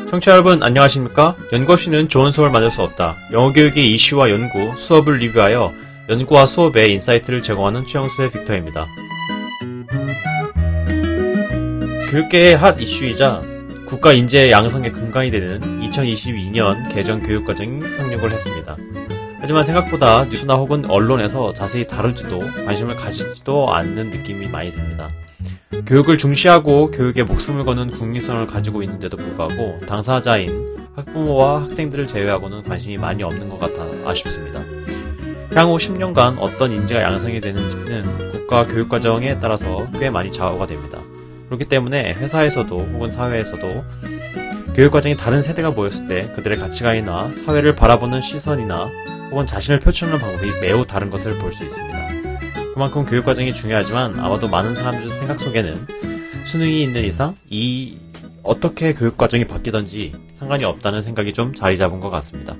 청취자 여러분 안녕하십니까? 연구 없이는 좋은 수업을 만들 수 없다. 영어 교육의 이슈와 연구, 수업을 리뷰하여 연구와 수업에 인사이트를 제공하는 최영수의 빅터입니다. 교육계의 핫 이슈이자 국가 인재 양성의 근간이 되는 2022년 개정 교육과정이 상륙을 했습니다. 하지만 생각보다 뉴스나 혹은 언론에서 자세히 다루지도 관심을 가지지도 않는 느낌이 많이 듭니다. 교육을 중시하고 교육에 목숨을 거는 국민성을 가지고 있는데도 불구하고 당사자인 학부모와 학생들을 제외하고는 관심이 많이 없는 것 같아 아쉽습니다. 향후 10년간 어떤 인재가 양성이 되는지는 국가 교육과정에 따라서 꽤 많이 좌우가 됩니다. 그렇기 때문에 회사에서도 혹은 사회에서도 교육과정이 다른 세대가 모였을 때 그들의 가치관이나 사회를 바라보는 시선이나 혹은 자신을 표출하는 방법이 매우 다른 것을 볼 수 있습니다. 그만큼 교육과정이 중요하지만 아마도 많은 사람들 생각 속에는 수능이 있는 이상 어떻게 교육과정이 바뀌던지 상관이 없다는 생각이 좀 자리 잡은 것 같습니다.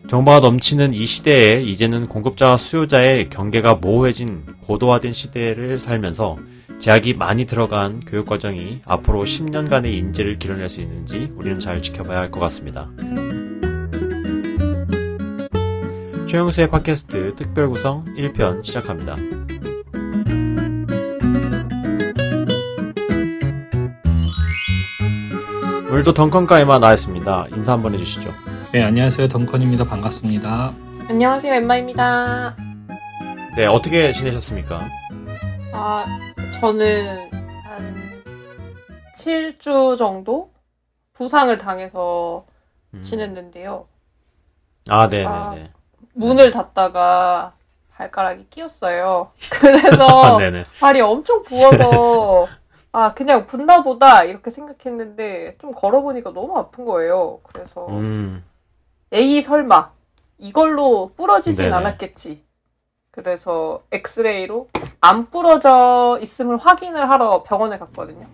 정보가 넘치는 이 시대에 이제는 공급자와 수요자의 경계가 모호해진 고도화된 시대를 살면서 제약이 많이 들어간 교육과정이 앞으로 10년간의 인재를 길러낼 수 있는지 우리는 잘 지켜봐야 할 것 같습니다. 최영수의 팟캐스트 특별구성 1편 시작합니다. 오늘도 덩컨과 엠마 나왔습니다. 인사 한번 해주시죠. 네, 안녕하세요. 덩컨입니다. 반갑습니다. 안녕하세요. 엠마입니다. 네, 어떻게 지내셨습니까? 저는 한 7주 정도 부상을 당해서 지냈는데요. 네네네. 문을 닫다가 발가락이 끼었어요. 그래서 발이 엄청 부어서 그냥 붓나 보다 이렇게 생각했는데 좀 걸어보니까 너무 아픈 거예요. 그래서 에이 설마 이걸로 부러지진 않았겠지. 그래서 엑스레이로 안 부러져 있음을 확인을 하러 병원에 갔거든요.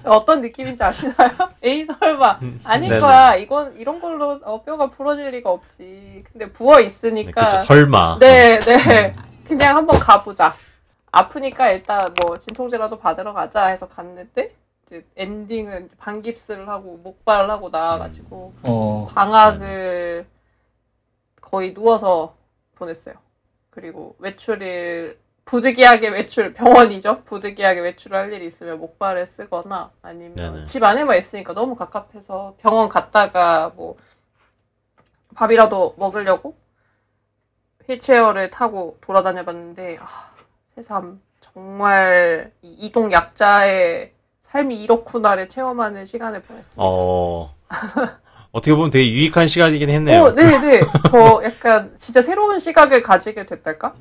어떤 느낌인지 아시나요? 에이 설마 아닐 거야. 이런 걸로 뼈가 부러질 리가 없지. 근데 부어 있으니까. 네, 그쵸, 설마. 네. 그냥 한번 가보자. 아프니까 일단 뭐 진통제라도 받으러 가자 해서 갔는데 이제 엔딩은 반깁스를 하고 목발을 하고 나와가지고 방학을 거의 누워서 보냈어요. 그리고 부득이하게 병원이죠. 부득이하게 외출을 할 일이 있으면 목발을 쓰거나 아니면 집 안에만 있으니까 너무 갑갑해서 병원 갔다가 뭐 밥이라도 먹으려고 휠체어를 타고 돌아다녀봤는데 새삼 정말 이동 약자의 삶이 이렇구나를 체험하는 시간을 보냈습니다. 어떻게 보면 되게 유익한 시간이긴 했네요. 네네. 저 약간 진짜 새로운 시각을 가지게 됐달까?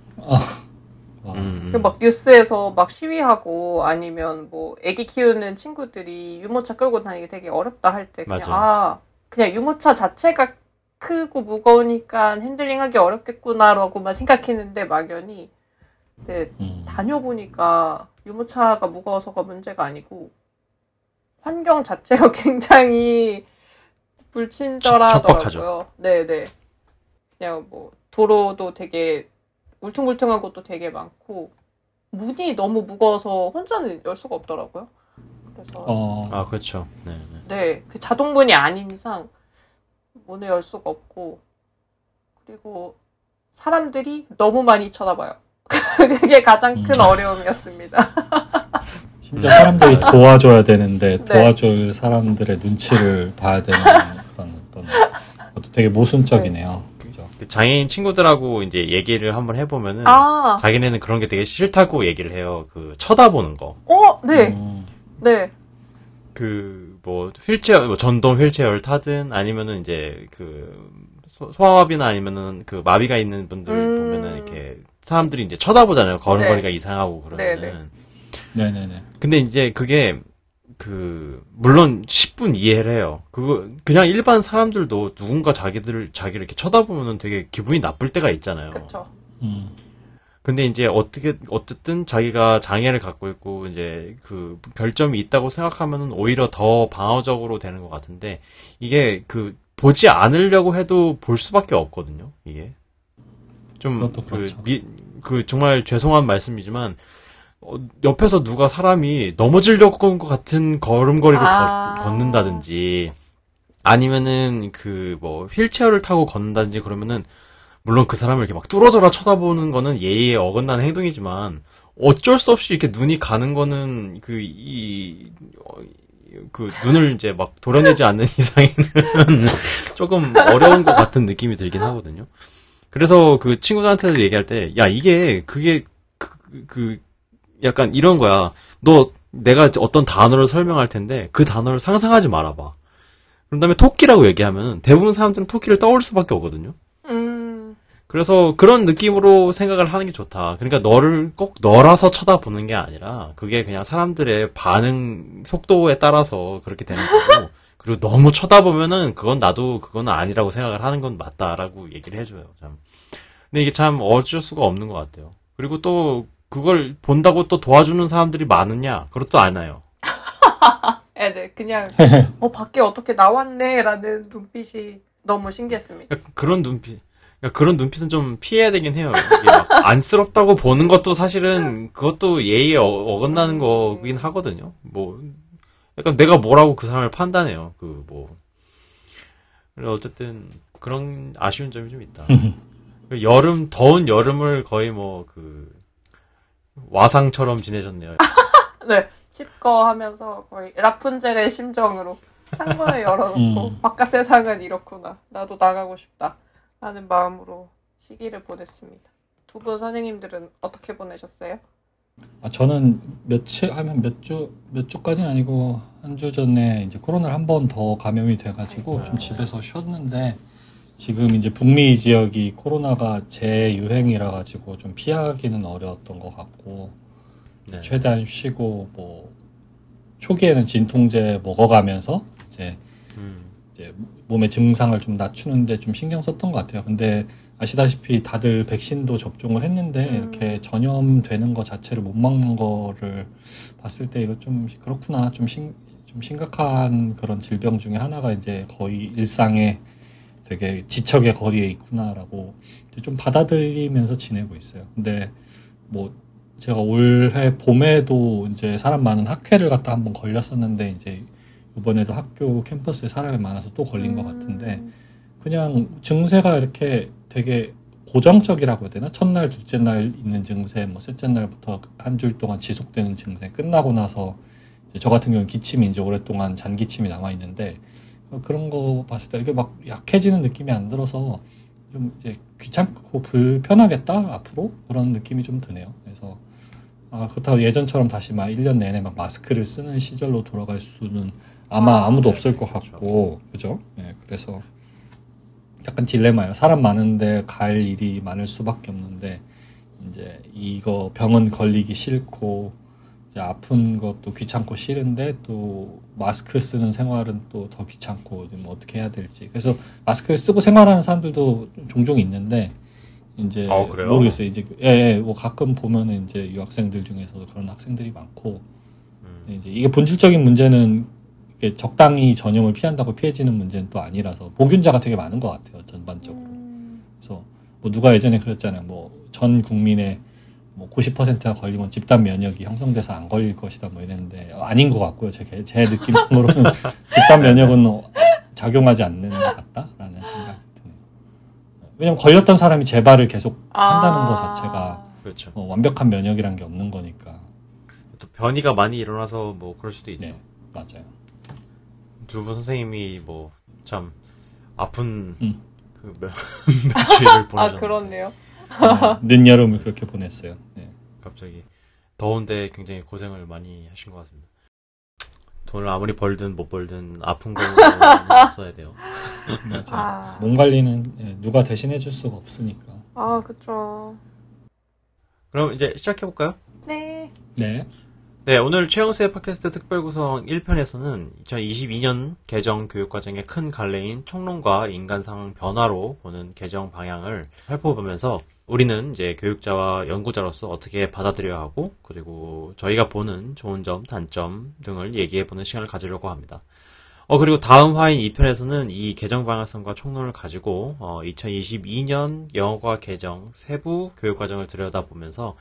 막 뉴스에서 막 시위하고 아니면 뭐 애기 키우는 친구들이 유모차 끌고 다니기 되게 어렵다 할 때 그냥 그냥 유모차 자체가 크고 무거우니까 핸들링하기 어렵겠구나라고만 생각했는데 막연히 다녀보니까 유모차가 무거워서가 문제가 아니고 환경 자체가 굉장히 불친절하더라고요. 네네. 그냥 뭐 도로도 되게 울퉁불퉁한 곳도 되게 많고 문이 너무 무거워서 혼자는 열 수가 없더라고요. 그래서 그렇죠. 네, 그 자동문이 아닌 이상 문을 열 수가 없고 그리고 사람들이 너무 많이 쳐다봐요. 그게 가장 큰 어려움이었습니다. 심지어 사람들이 도와줘야 되는데 도와줄 사람들의 눈치를 봐야 되는 그런 것도 되게 모순적이네요. 그죠? 장애인 친구들하고 이제 얘기를 한번 해보면은 자기네는 그런 게 되게 싫다고 얘기를 해요. 그 쳐다보는 거. 네. 네. 그 뭐 휠체어, 전동 휠체어를 타든 아니면은 이제 그 소아마비나 아니면은 그 마비가 있는 분들 보면은 이렇게 사람들이 이제 쳐다보잖아요. 걸음걸이가 이상하고 그러면은. 네네네. 근데 이제 그게 물론 10분 이해를 해요. 그냥 일반 사람들도 누군가 자기를 이렇게 쳐다보면은 되게 기분이 나쁠 때가 있잖아요. 그쵸. 근데 이제 어쨌든 자기가 장애를 갖고 있고 이제 그 결점이 있다고 생각하면은 오히려 더 방어적으로 되는 것 같은데 이게 보지 않으려고 해도 볼 수밖에 없거든요. 이게 좀 그렇죠. 정말 죄송한 말씀이지만 옆에서 누가 사람이 넘어지려고 건 것 같은 걸음걸이를 걷는다든지, 아니면은 휠체어를 타고 걷는다든지 그러면은, 물론 그 사람을 이렇게 막 뚫어져라 쳐다보는 거는 예의에 어긋나는 행동이지만, 어쩔 수 없이 이렇게 눈이 가는 거는 눈을 이제 막 도려내지 않는 이상에는 조금 어려운 것 같은 느낌이 들긴 하거든요. 그래서 그 친구들한테도 얘기할 때, 야, 약간 이런 거야. 내가 어떤 단어를 설명할 텐데, 그 단어를 상상하지 말아봐. 그런 다음에 토끼라고 얘기하면 대부분 사람들은 토끼를 떠올 수밖에 없거든요. 그래서 그런 느낌으로 생각을 하는 게 좋다. 그러니까 너를 꼭 너라서 쳐다보는 게 아니라 그게 그냥 사람들의 반응 속도에 따라서 그렇게 되는 거고, 그리고 너무 쳐다보면은 그건 아니라고 생각을 하는 건 맞다라고 얘기를 해줘요. 참. 근데 이게 참 어쩔 수가 없는 것 같아요. 그리고 또 그걸 본다고 또 도와주는 사람들이 많으냐? 그렇도 않아요. 애들 그냥 밖에 어떻게 나왔네라는 눈빛이 너무 신기했습니다. 그런 눈빛은 좀 피해야 되긴 해요. 이게 막 안쓰럽다고 보는 것도 사실은 그것도 예의에 어긋나는 거긴 하거든요. 약간 내가 뭐라고 그 사람을 판단해요. 그래서 어쨌든 그런 아쉬운 점이 좀 있다. 더운 여름을 거의 와상처럼 지내셨네요. 네, 칩거하면서 거의 라푼젤의 심정으로 창문을 열어놓고 바깥 세상은 이렇구나. 나도 나가고 싶다. 하는 마음으로 시기를 보냈습니다. 두 분 선생님들은 어떻게 보내셨어요? 저는 몇 주까지는 아니고 한 주 전에 이제 코로나를 한 번 더 감염이 돼가지고 좀 집에서 쉬었는데, 지금 이제 북미 지역이 코로나가 재유행이라 가지고 좀 피하기는 어려웠던 것 같고, 네. 최대한 쉬고 초기에는 진통제 먹어가면서 이제 몸의 증상을 좀 낮추는데 좀 신경 썼던 것 같아요. 근데 아시다시피 다들 백신도 접종을 했는데 이렇게 전염되는 것 자체를 못 막는 거를 봤을 때 이거 좀 그렇구나, 좀 심각한 그런 질병 중에 하나가 이제 거의 일상에 되게 지척의 거리에 있구나라고 좀 받아들이면서 지내고 있어요. 근데 제가 올해 봄에도 이제 사람 많은 학회를 갔다 한번 걸렸었는데, 이제 이번에도 학교 캠퍼스에 사람이 많아서 또 걸린 것 같은데, 그냥 증세가 이렇게 되게 고정적이라고 해야 되나? 첫날, 둘째 날 있는 증세, 셋째 날부터 한 주일 동안 지속되는 증세, 끝나고 나서 저 같은 경우는 기침이 이제 오랫동안 잔기침이 남아 있는데, 그런 거 봤을 때 이게 막 약해지는 느낌이 안 들어서 좀 이제 귀찮고 불편하겠다 앞으로, 그런 느낌이 좀 드네요. 그래서 그렇다고 예전처럼 다시 막 1년 내내 막 마스크를 쓰는 시절로 돌아갈 수는 아마 아무도 없을 것 같고, 그죠? 네, 그래서 약간 딜레마예요. 사람 많은데 갈 일이 많을 수밖에 없는데, 이제 이거 병은 걸리기 싫고, 이제 아픈 것도 귀찮고 싫은데 또 마스크 쓰는 생활은 또 더 귀찮고, 어떻게 해야 될지. 그래서 마스크를 쓰고 생활하는 사람들도 종종 있는데, 이제 그래요? 모르겠어요. 이제 가끔 보면은 이제 유학생들 중에서도 그런 학생들이 많고, 이제 이게 본질적인 문제는 이게 적당히 전염을 피한다고 피해지는 문제는 또 아니라서 보균자가 되게 많은 것 같아요, 전반적으로. 그래서 누가 예전에 그랬잖아요. 전 국민의 90%가 걸리면 집단 면역이 형성돼서 안 걸릴 것이다 이랬는데, 아닌 것 같고요. 제 느낌상으로는 집단 면역은 작용하지 않는 것 같다라는 생각이 드네요. 왜냐면 걸렸던 사람이 재발을 계속 한다는 것 자체가 그렇죠. 완벽한 면역이란 게 없는 거니까. 또 변이가 많이 일어나서 그럴 수도 있죠. 네, 맞아요. 두 분 선생님이 참 아픈 며칠을 보내셨는데. 그렇네요. 네, 늦여름을 그렇게 보냈어요. 네. 갑자기 더운데 굉장히 고생을 많이 하신 것 같습니다. 돈을 아무리 벌든 못 벌든 아픈 거는 없어야 돼요. 맞아요. 몸 관리는 누가 대신해 줄 수가 없으니까. 그쵸. 그럼 이제 시작해볼까요? 네. 네, 오늘 최영수의 팟캐스트 특별구성 1편에서는 2022년 개정 교육과정의 큰 갈래인 총론과 인간상 변화로 보는 개정 방향을 살펴보면서, 우리는 이제 교육자와 연구자로서 어떻게 받아들여야 하고, 그리고 저희가 보는 좋은 점, 단점 등을 얘기해보는 시간을 가지려고 합니다. 그리고 다음 화인 2편에서는 이 개정 방향성과 총론을 가지고 2022년 영어과 개정 세부 교육과정을 들여다보면서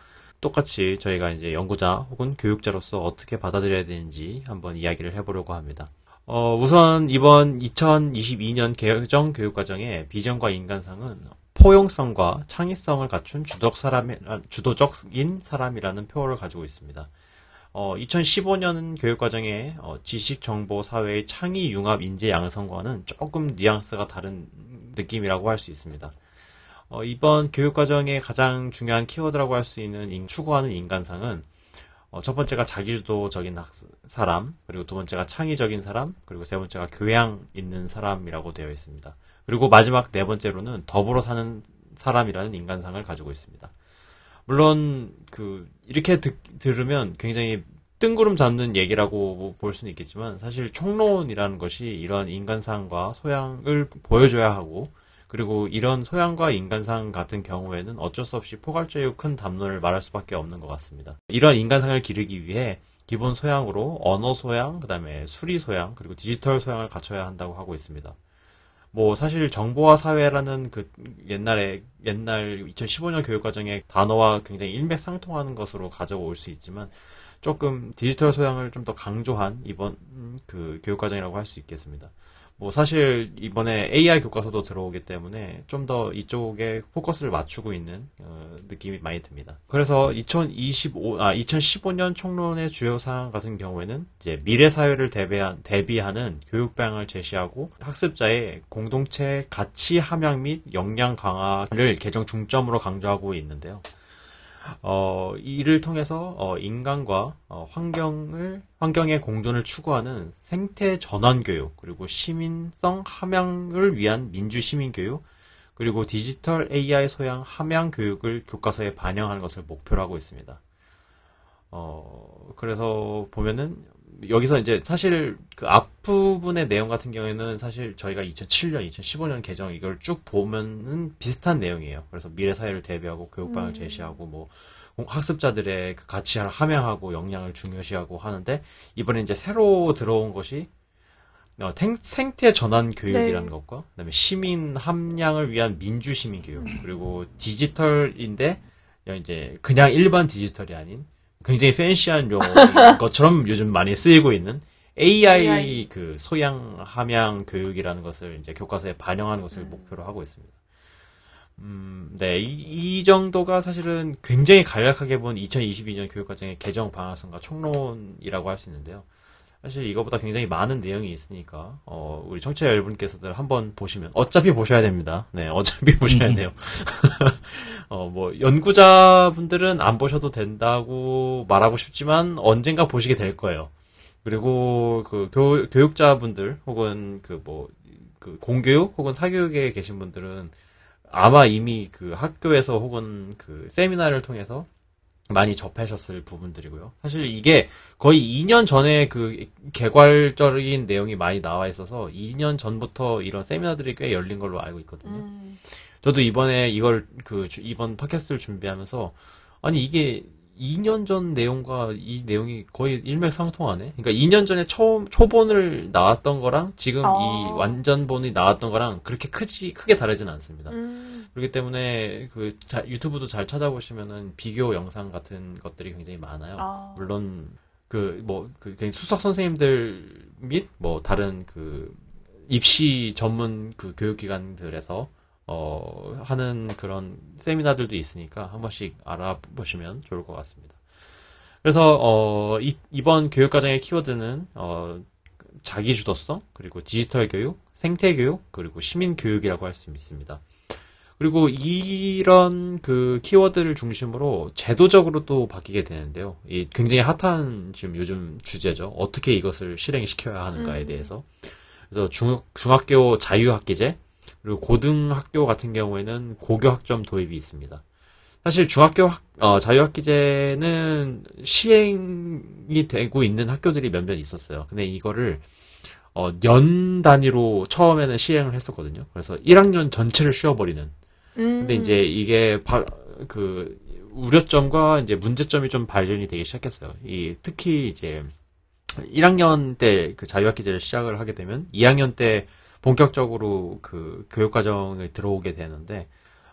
똑같이 저희가 이제 연구자 혹은 교육자로서 어떻게 받아들여야 되는지 한번 이야기를 해보려고 합니다. 우선 이번 2022년 개정 교육과정의 비전과 인간상은 포용성과 창의성을 갖춘 주도적인 사람이라는 표어를 가지고 있습니다. 2015년 교육과정의 지식, 정보, 사회의 창의, 융합, 인재, 양성과는 조금 뉘앙스가 다른 느낌이라고 할 수 있습니다. 이번 교육과정의 가장 중요한 키워드라고 할 수 있는 추구하는 인간상은 첫 번째가 자기주도적인 사람, 그리고 두 번째가 창의적인 사람, 그리고 세 번째가 교양 있는 사람이라고 되어 있습니다. 그리고 마지막 네 번째로는 더불어 사는 사람이라는 인간상을 가지고 있습니다. 물론 이렇게 들으면 굉장히 뜬구름 잡는 얘기라고 볼 수는 있겠지만 사실 총론이라는 것이 이런 인간상과 소양을 보여줘야 하고 그리고 이런 소양과 인간상 같은 경우에는 어쩔 수 없이 포괄적이고 큰 담론을 말할 수밖에 없는 것 같습니다. 이런 인간상을 기르기 위해 기본 소양으로 언어 소양, 그 다음에 수리 소양, 그리고 디지털 소양을 갖춰야 한다고 하고 있습니다. 사실 정보화 사회라는 옛날 2015년 교육과정의 단어와 굉장히 일맥상통하는 것으로 가져올 수 있지만 조금 디지털 소양을 좀 더 강조한 이번 교육과정이라고 할 수 있겠습니다. 사실 이번에 AI 교과서도 들어오기 때문에 좀 더 이쪽에 포커스를 맞추고 있는 느낌이 많이 듭니다. 그래서 2015년 총론의 주요 사항 같은 경우에는 이제 미래 사회를 대비하는 교육 방향을 제시하고 학습자의 공동체 가치 함양 및 역량 강화를 개정 중점으로 강조하고 있는데요. 이를 통해서 인간과 환경의 공존을 추구하는 생태 전환 교육, 그리고 시민성 함양을 위한 민주 시민 교육, 그리고 디지털 AI 소양 함양 교육을 교과서에 반영하는 것을 목표로 하고 있습니다. 그래서 보면은 여기서 이제 사실 앞부분의 내용 같은 경우에는 사실 저희가 2007년, 2015년 개정 이걸 쭉 보면은 비슷한 내용이에요. 그래서 미래 사회를 대비하고 교육방을 제시하고 학습자들의 가치를 함양하고 역량을 중요시하고 하는데 이번에 이제 새로 들어온 것이 생태 전환 교육이라는 것과 그다음에 시민 함양을 위한 민주 시민 교육 그리고 디지털인데 이제 그냥 일반 디지털이 아닌 굉장히 팬시한 용어인 것처럼 요즘 많이 쓰이고 있는 AI 소양 함양 교육이라는 것을 이제 교과서에 반영하는 것을 목표로 하고 있습니다. 네, 이 정도가 사실은 굉장히 간략하게 본 2022년 교육과정의 개정 방향성과 총론이라고 할 수 있는데요. 사실 이거보다 굉장히 많은 내용이 있으니까 우리 청취자 여러분께서들 한번 보시면 어차피 보셔야 됩니다. 네, 어차피 보셔야 돼요. 연구자분들은 안 보셔도 된다고 말하고 싶지만 언젠가 보시게 될 거예요. 그리고 교육자분들 혹은 공교육 혹은 사교육에 계신 분들은 아마 이미 학교에서 혹은 세미나를 통해서 많이 접하셨을 부분들이고요. 사실 이게 거의 2년 전에 개괄적인 내용이 많이 나와 있어서 2년 전부터 이런 세미나들이 꽤 열린 걸로 알고 있거든요. 저도 이번에 이번 팟캐스트를 준비하면서 아니 이게 2년 전 내용과 이 내용이 거의 일맥상통하네. 그러니까 2년 전에 초본을 나왔던 거랑 지금 이 완전본이 나왔던 거랑 그렇게 크게 다르지는 않습니다. 그렇기 때문에 유튜브도 잘 찾아보시면은 비교 영상 같은 것들이 굉장히 많아요. 물론 수석 선생님들 및 다른 입시 전문 교육기관들에서 하는 그런 세미나들도 있으니까 한 번씩 알아보시면 좋을 것 같습니다. 그래서 이번 교육과정의 키워드는 자기주도성, 그리고 디지털 교육, 생태 교육, 그리고 시민 교육이라고 할 수 있습니다. 그리고 이런 키워드를 중심으로 제도적으로 또 바뀌게 되는데요. 이 굉장히 핫한 지금 요즘 주제죠. 어떻게 이것을 실행시켜야 하는가에 대해서. 그래서 중학교 자유학기제, 그리고 고등학교 같은 경우에는 고교학점 도입이 있습니다. 사실 중학교 자유학기제는 시행이 되고 있는 학교들이 몇몇 있었어요. 근데 이거를 년 단위로 처음에는 시행을 했었거든요. 그래서 1학년 전체를 쉬어버리는. 근데 이제 이게 우려점과 이제 문제점이 좀 발견이 되기 시작했어요. 특히 이제 1학년 때 자유학기제를 시작을 하게 되면 2학년 때 본격적으로 교육과정에 들어오게 되는데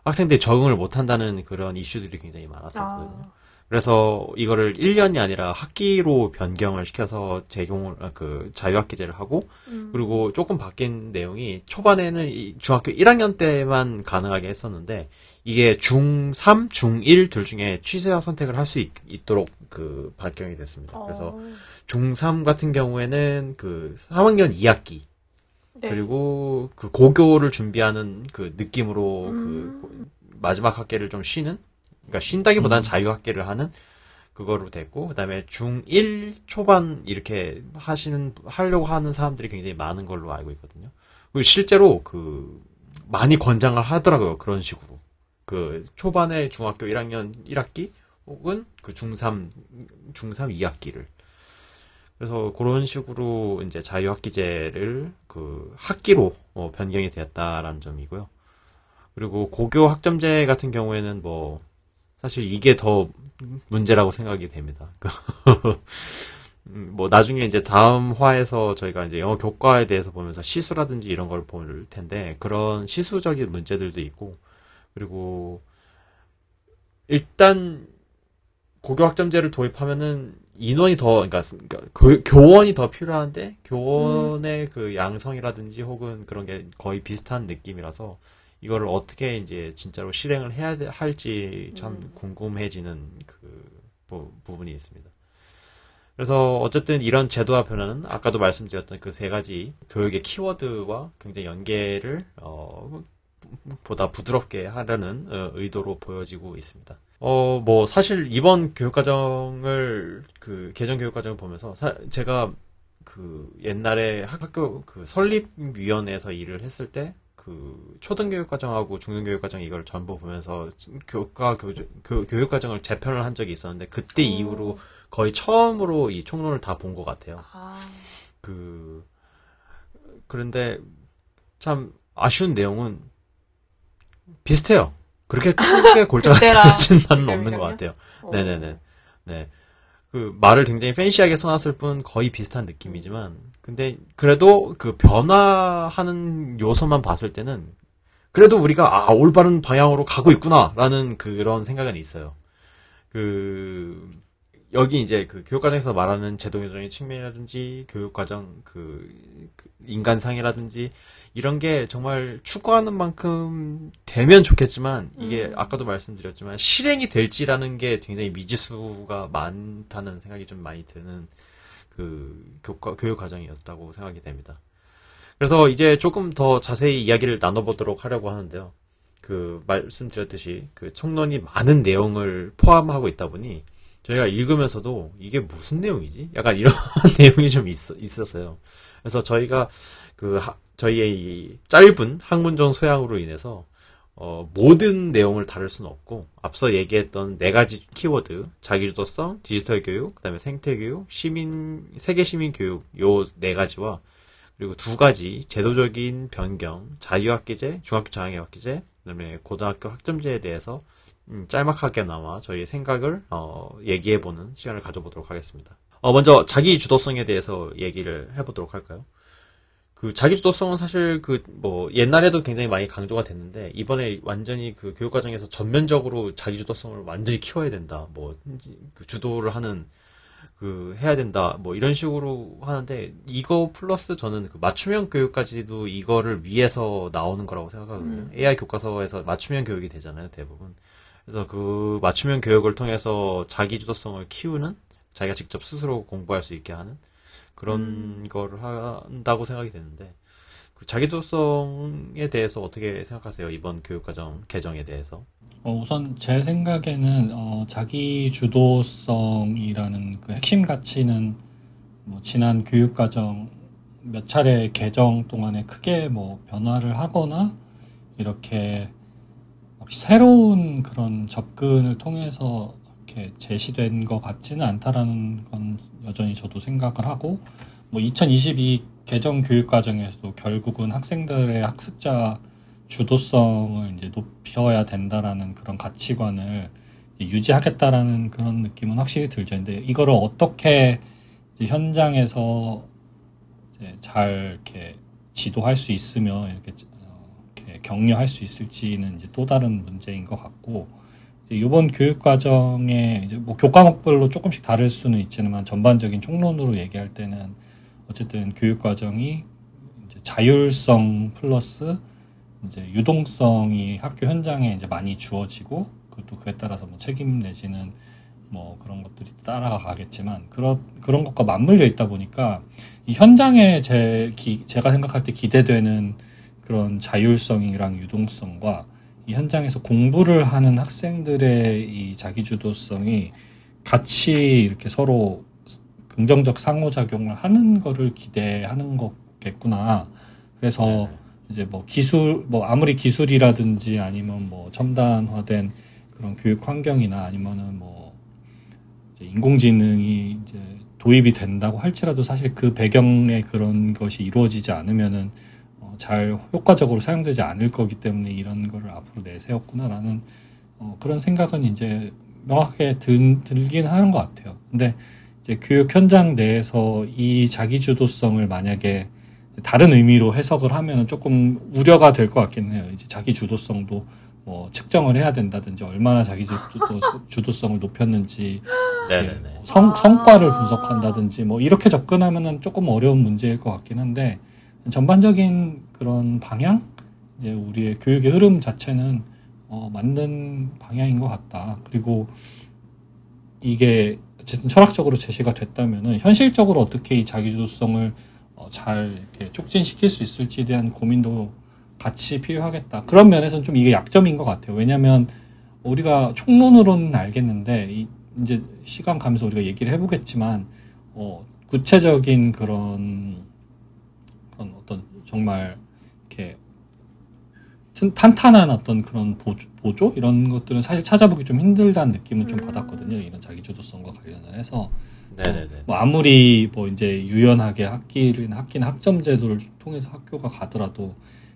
학생들이 적응을 못한다는 그런 이슈들이 굉장히 많았었거든요. 그래서 이거를 1년이 아니라 학기로 변경을 시켜서 자유학기제를 하고, 그리고 조금 바뀐 내용이 초반에는 중학교 1학년 때만 가능하게 했었는데, 이게 중3, 중1 둘 중에 취사 선택을 할 수 있도록 변경이 됐습니다. 그래서 중3 같은 경우에는 3학년 2학기, 네. 그리고 고교를 준비하는 느낌으로 마지막 학기를 좀 쉬는, 그러니까 쉰다기보다는 자유학기를 하는 그거로 됐고, 그 다음에 중1 초반 이렇게 하려고 하는 사람들이 굉장히 많은 걸로 알고 있거든요. 그리고 실제로 많이 권장을 하더라고요. 그런 식으로. 초반에 중학교 1학년 1학기 혹은 중3 2학기를. 그래서 그런 식으로 이제 자유학기제를 학기로 변경이 되었다라는 점이고요. 그리고 고교 학점제 같은 경우에는 사실 이게 더 문제라고 생각이 됩니다. 나중에 이제 다음 화에서 저희가 이제 영어 교과에 대해서 보면서 시수라든지 이런 걸 볼 텐데, 그런 시수적인 문제들도 있고, 그리고 일단 고교 학점제를 도입하면은 인원이 그러니까 교원이 더 필요한데, 교원의 양성이라든지 혹은 그런 게 거의 비슷한 느낌이라서, 이거를 어떻게 이제 진짜로 실행을 해야 할지 참 궁금해지는 부분이 있습니다. 그래서 어쨌든 이런 제도화 변화는 아까도 말씀드렸던 세 가지 교육의 키워드와 굉장히 연계를 보다 부드럽게 하려는 의도로 보여지고 있습니다. 사실 이번 교육과정을 개정 교육과정을 보면서 제가 옛날에 학교 설립위원회에서 일을 했을 때 초등교육과정하고 중등교육과정 이걸 전부 보면서 교육과정을 재편을 한 적이 있었는데, 그때 이후로 거의 처음으로 이 총론을 다 본 것 같아요. 그런데 참 아쉬운 내용은 비슷해요. 그렇게 크게 골자가 달라진 바는 없는 것 같아요. 네네네. 네. 말을 굉장히 팬시하게 써놨을 뿐 거의 비슷한 느낌이지만, 근데 그래도 변화하는 요소만 봤을 때는 그래도 우리가 올바른 방향으로 가고 있구나라는 그런 생각은 있어요. 여기 이제 교육과정에서 말하는 제도적인 측면이라든지 교육과정 인간상이라든지 이런 게 정말 추구하는 만큼 되면 좋겠지만, 이게 아까도 말씀드렸지만 실행이 될지라는 게 굉장히 미지수가 많다는 생각이 좀 많이 드는 교육과정이었다고 생각이 됩니다. 그래서 이제 조금 더 자세히 이야기를 나눠보도록 하려고 하는데요. 말씀드렸듯이 총론이 많은 내용을 포함하고 있다 보니 저희가 읽으면서도 이게 무슨 내용이지? 약간 이런 내용이 좀 있었어요. 그래서 저희가 저희의 이 짧은 학문적 소양으로 인해서 모든 내용을 다룰 수는 없고, 앞서 얘기했던 4가지 키워드, 자기주도성, 디지털 교육, 그다음에 생태 교육, 세계 시민 교육, 요 4가지와 그리고 2가지 제도적인 변경, 자유학기제, 중학교 장애학기제, 그다음에 고등학교 학점제에 대해서 짤막하게나마 저희의 생각을 얘기해보는 시간을 가져보도록 하겠습니다. 먼저 자기주도성에 대해서 얘기를 해보도록 할까요? 자기주도성은 사실 옛날에도 굉장히 많이 강조가 됐는데, 이번에 완전히 교육과정에서 전면적으로 자기주도성을 완전히 키워야 된다, 주도를 하는 해야 된다, 이런 식으로 하는데, 이거 플러스 저는 맞춤형 교육까지도 이거를 위해서 나오는 거라고 생각하거든요. AI 교과서에서 맞춤형 교육이 되잖아요, 대부분. 그래서 맞춤형 교육을 통해서 자기주도성을 키우는, 자기가 직접 스스로 공부할 수 있게 하는 그런 거를 한다고 생각이 되는데, 자기주도성에 대해서 어떻게 생각하세요? 이번 교육과정 개정에 대해서? 우선 제 생각에는 자기주도성이라는 핵심 가치는 지난 교육과정 몇 차례 개정 동안에 크게 변화를 하거나 이렇게 새로운 그런 접근을 통해서 이렇게 제시된 것 같지는 않다라는 건 여전히 저도 생각을 하고, 2022 개정 교육과정에서도 결국은 학생들의 학습자 주도성을 이제 높여야 된다라는 그런 가치관을 유지하겠다라는 그런 느낌은 확실히 들죠. 근데 이거를 어떻게 이제 현장에서 이제 잘 이렇게 지도할 수 있으며 이렇게 격려할 수 있을지는 이제 또 다른 문제인 것 같고, 이번 교육 과정에 이제 뭐 교과목별로 조금씩 다를 수는 있지만 전반적인 총론으로 얘기할 때는 어쨌든 교육 과정이 이제 자율성 플러스 이제 유동성이 학교 현장에 이제 많이 주어지고 또 그에 따라서 뭐 책임 내지는 뭐 그런 것들이 따라가겠지만 그런 것과 맞물려 있다 보니까 이 현장에 제가 생각할 때 기대되는 그런 자율성이랑 유동성과 이 현장에서 공부를 하는 학생들의 이 자기주도성이 같이 이렇게 서로 긍정적 상호작용을 하는 거를 기대하는 거겠구나. 그래서 이제 뭐 뭐 아무리 기술이라든지 아니면 뭐 첨단화된 그런 교육 환경이나 아니면은 뭐 이제 인공지능이 이제 도입이 된다고 할지라도 사실 그 배경에 그런 것이 이루어지지 않으면은 잘 효과적으로 사용되지 않을 거기 때문에 이런 거를 앞으로 내세웠구나라는 그런 생각은 이제 명확하게 들긴 하는 것 같아요. 근데 이제 교육 현장 내에서 이 자기주도성을 만약에 다른 의미로 해석을 하면은 조금 우려가 될 것 같긴 해요. 이제 자기주도성도 뭐 측정을 해야 된다든지 얼마나 자기주도성을 높였는지 성과를 분석한다든지 뭐 이렇게 접근하면은 조금 어려운 문제일 것 같긴 한데 전반적인 그런 방향, 이제 우리의 교육의 흐름 자체는 맞는 방향인 것 같다. 그리고 이게 어쨌든 철학적으로 제시가 됐다면은 현실적으로 어떻게 이 자기주도성을 잘 이렇게 촉진시킬 수 있을지에 대한 고민도 같이 필요하겠다. 그런 면에서는 좀 이게 약점인 것 같아요. 왜냐하면 우리가 총론으로는 알겠는데 이제 시간 가면서 우리가 얘기를 해보겠지만 구체적인 그런 어떤 정말 이렇게 탄탄한 어떤 그런 보조 이런 것들은 사실 찾아보기 좀 힘들다는 느낌은 좀 받았거든요. 이런 자기주도성과 관련을 해서. 뭐 아무리 뭐 이제 유연하게 학기나 학점 제도를 통해서 학교가 가더라도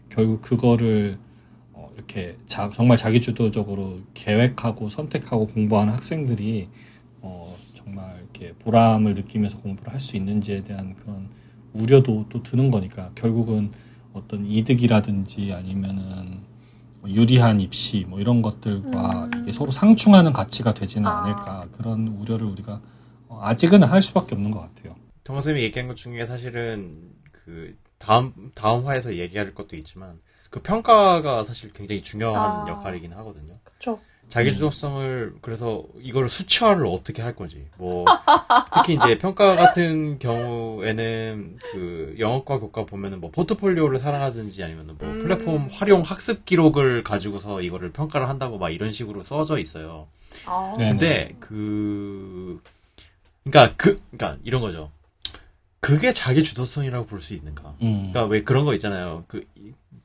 결국 그거를 이렇게 정말 자기주도적으로 계획하고 선택하고 공부하는 학생들이 정말 이렇게 보람을 느끼면서 공부를 할 수 있는지에 대한 그런 우려도 또 드는 거니까 결국은 어떤 이득이라든지 아니면은 유리한 입시 뭐 이런 것들과 이게 서로 상충하는 가치가 되지는 않을까 그런 우려를 우리가 아직은 할 수밖에 없는 것 같아요. 정화 쌤이 얘기한 것 중에 사실은 그 다음 화에서 얘기할 것도 있지만 그 평가가 사실 굉장히 중요한 역할이긴 하거든요. 그렇죠. 자기주도성을 그래서 이걸 수치화를 어떻게 할 건지 뭐 특히 이제 평가 같은 경우에는 그 영어과 교과 보면은 뭐 포트폴리오를 사랑하든지 아니면은 뭐 플랫폼 활용 학습 기록을 가지고서 이거를 평가를 한다고 막 이런 식으로 써져 있어요. 근데 그러니까 이런 거죠. 그게 자기주도성이라고 볼 수 있는가? 그러니까 왜 그런 거 있잖아요. 그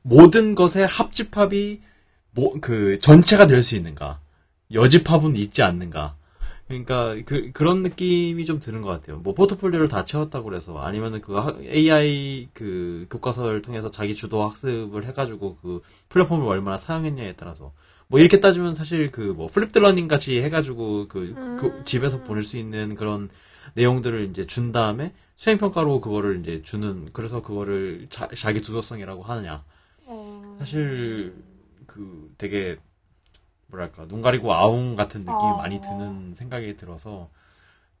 모든 것의 합집합이 그 전체가 될 수 있는가? 여집합은 있지 않는가? 그러니까 그런 느낌이 좀 드는 것 같아요. 뭐 포트폴리오를 다 채웠다고 그래서 아니면은 그 AI 그 교과서를 통해서 자기 주도 학습을 해가지고 그 플랫폼을 얼마나 사용했냐에 따라서 뭐 이렇게 따지면 사실 그 뭐 플립드 러닝 같이 해가지고 그 집에서 보낼 수 있는 그런 내용들을 이제 준 다음에 수행평가로 그거를 이제 그래서 그거를 자기 주도성이라고 하느냐. 사실 그 되게 뭐랄까 눈 가리고 아웅 같은 느낌이 많이 드는 생각이 들어서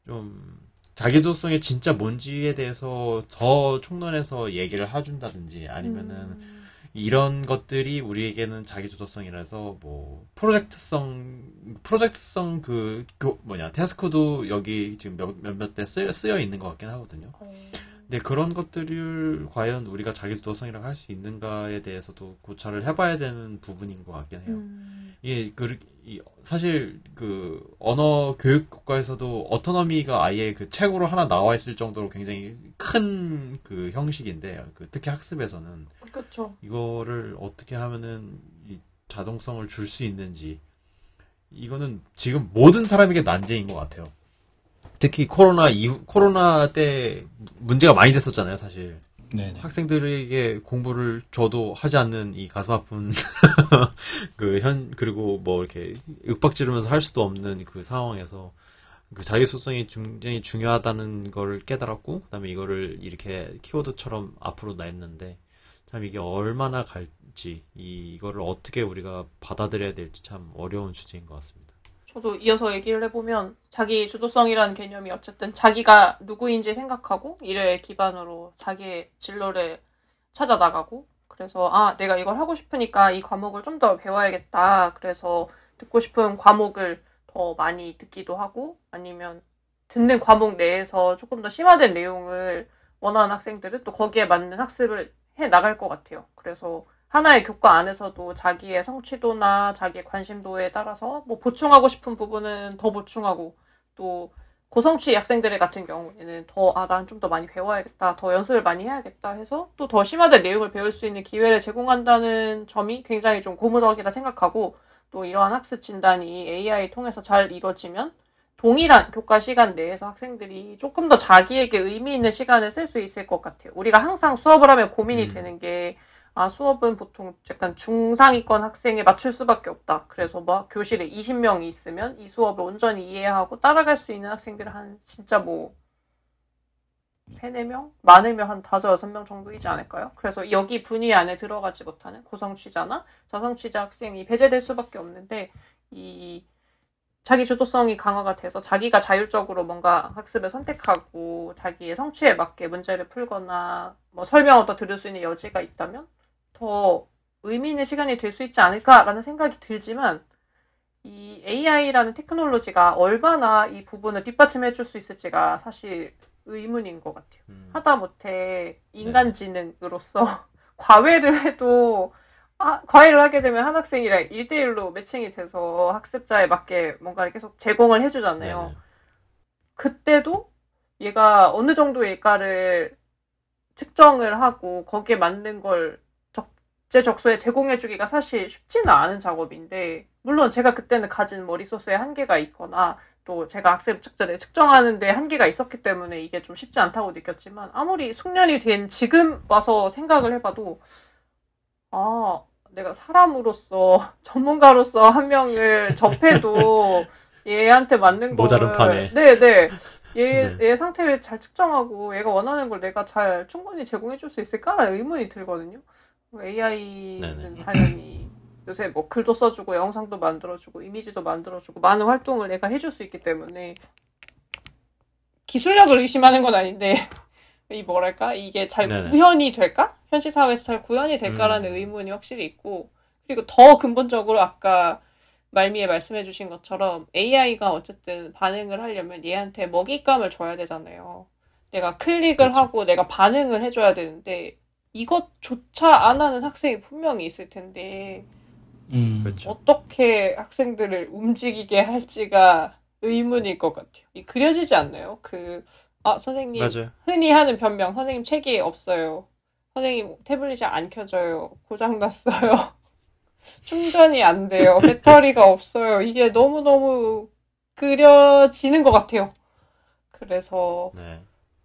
좀 자기주도성이 진짜 뭔지에 대해서 더 총론해서 얘기를 해준다든지 아니면은 이런 것들이 우리에게는 자기주도성이라서 뭐 프로젝트성 태스크도 여기 지금 몇몇 대 쓰여 있는 것 같긴 하거든요. 근데 그런 것들을 과연 우리가 자기주도성이라고 할 수 있는가에 대해서도 고찰을 해봐야 되는 부분인 것 같긴 해요. 이게 사실 그 언어 교육 국가에서도 어토너미가 아예 그 책으로 하나 나와 있을 정도로 굉장히 큰 그 형식인데 특히 학습에서는 그렇죠. 이거를 어떻게 하면은 이 자동성을 줄 수 있는지 이거는 지금 모든 사람에게 난제인 것 같아요. 특히 코로나 때 문제가 많이 됐었잖아요, 사실. 네네. 학생들에게 공부를 저도 하지 않는 이 가슴 아픈 그리고 뭐 이렇게 윽박 지르면서 할 수도 없는 그 상황에서 그 자기 소성이 굉장히 중요하다는 걸 깨달았고, 그다음에 이거를 이렇게 키워드처럼 앞으로 냈는데 참 이게 얼마나 갈지 이거를 어떻게 우리가 받아들여야 될지 참 어려운 주제인 것 같습니다. 저도 이어서 얘기를 해보면 자기 주도성이라는 개념이 어쨌든 자기가 누구인지 생각하고 이를 기반으로 자기의 진로를 찾아 나가고 그래서 내가 이걸 하고 싶으니까 이 과목을 좀 더 배워야겠다. 그래서 듣고 싶은 과목을 더 많이 듣기도 하고 아니면 듣는 과목 내에서 조금 더 심화된 내용을 원하는 학생들은 또 거기에 맞는 학습을 해 나갈 것 같아요. 그래서 하나의 교과 안에서도 자기의 성취도나 자기의 관심도에 따라서 뭐 보충하고 싶은 부분은 더 보충하고 또 고성취 학생들 같은 경우에는 난 좀 더 많이 배워야겠다, 더 연습을 많이 해야겠다 해서 또 더 심화된 내용을 배울 수 있는 기회를 제공한다는 점이 굉장히 좀 고무적이라 생각하고 또 이러한 학습 진단이 AI 통해서 잘 이루어지면 동일한 교과 시간 내에서 학생들이 조금 더 자기에게 의미 있는 시간을 쓸 수 있을 것 같아요. 우리가 항상 수업을 하면 고민이 되는 게 수업은 보통 약간 중상위권 학생에 맞출 수밖에 없다. 그래서 뭐 교실에 20명이 있으면 이 수업을 온전히 이해하고 따라갈 수 있는 학생들은 한 진짜 뭐 3, 4명? 많으면 한 5, 6명 정도이지 않을까요? 그래서 여기 분위 안에 들어가지 못하는 고성취자나 저성취자 학생이 배제될 수밖에 없는데 이 자기 주도성이 강화가 돼서 자기가 자율적으로 뭔가 학습을 선택하고 자기의 성취에 맞게 문제를 풀거나 뭐 설명을 더 들을 수 있는 여지가 있다면 더 의미 있는 시간이 될 수 있지 않을까라는 생각이 들지만 이 AI라는 테크놀로지가 얼마나 이 부분을 뒷받침해 줄 수 있을지가 사실 의문인 것 같아요. 하다못해 인간지능으로서 과외를 해도 과외를 하게 되면 한 학생이랑 1대1로 매칭이 돼서 학습자에 맞게 뭔가를 계속 제공을 해주잖아요. 네네. 그때도 얘가 어느 정도의 예가를 측정을 하고 거기에 맞는 걸 적재적소에 제공해주기가 사실 쉽지는 않은 작업인데 물론 제가 그때는 가진 머릿소스에 한계가 있거나 또 제가 학습 측정을 측정하는데 한계가 있었기 때문에 이게 좀 쉽지 않다고 느꼈지만 아무리 숙련이 된 지금 와서 생각을 해봐도 내가 사람으로서 전문가로서 한 명을 접해도 얘한테 맞는 모자른 판에. 네네. 네. 얘 상태를 잘 측정하고 얘가 원하는 걸 내가 잘 충분히 제공해줄 수 있을까라는 의문이 들거든요. AI는 당연히 요새 뭐 글도 써주고 영상도 만들어주고 이미지도 만들어주고 많은 활동을 내가 해줄 수 있기 때문에 기술력을 의심하는 건 아닌데 이게 잘 구현이 될까? 현실 사회에서 잘 구현이 될까라는 의문이 확실히 있고 그리고 더 근본적으로 아까 말미에 말씀해주신 것처럼 AI가 어쨌든 반응을 하려면 얘한테 먹잇감을 줘야 되잖아요. 내가 클릭을 하고 내가 반응을 해줘야 되는데 이것조차 안 하는 학생이 분명히 있을 텐데 어떻게 학생들을 움직이게 할지가 의문일 것 같아요. 그려지지 않나요? 선생님 맞아요. 흔히 하는 변명 선생님 책이 없어요. 선생님 태블릿이 안 켜져요. 고장났어요. 충전이 안 돼요. 배터리가 없어요. 이게 너무너무 그려지는 것 같아요. 그래서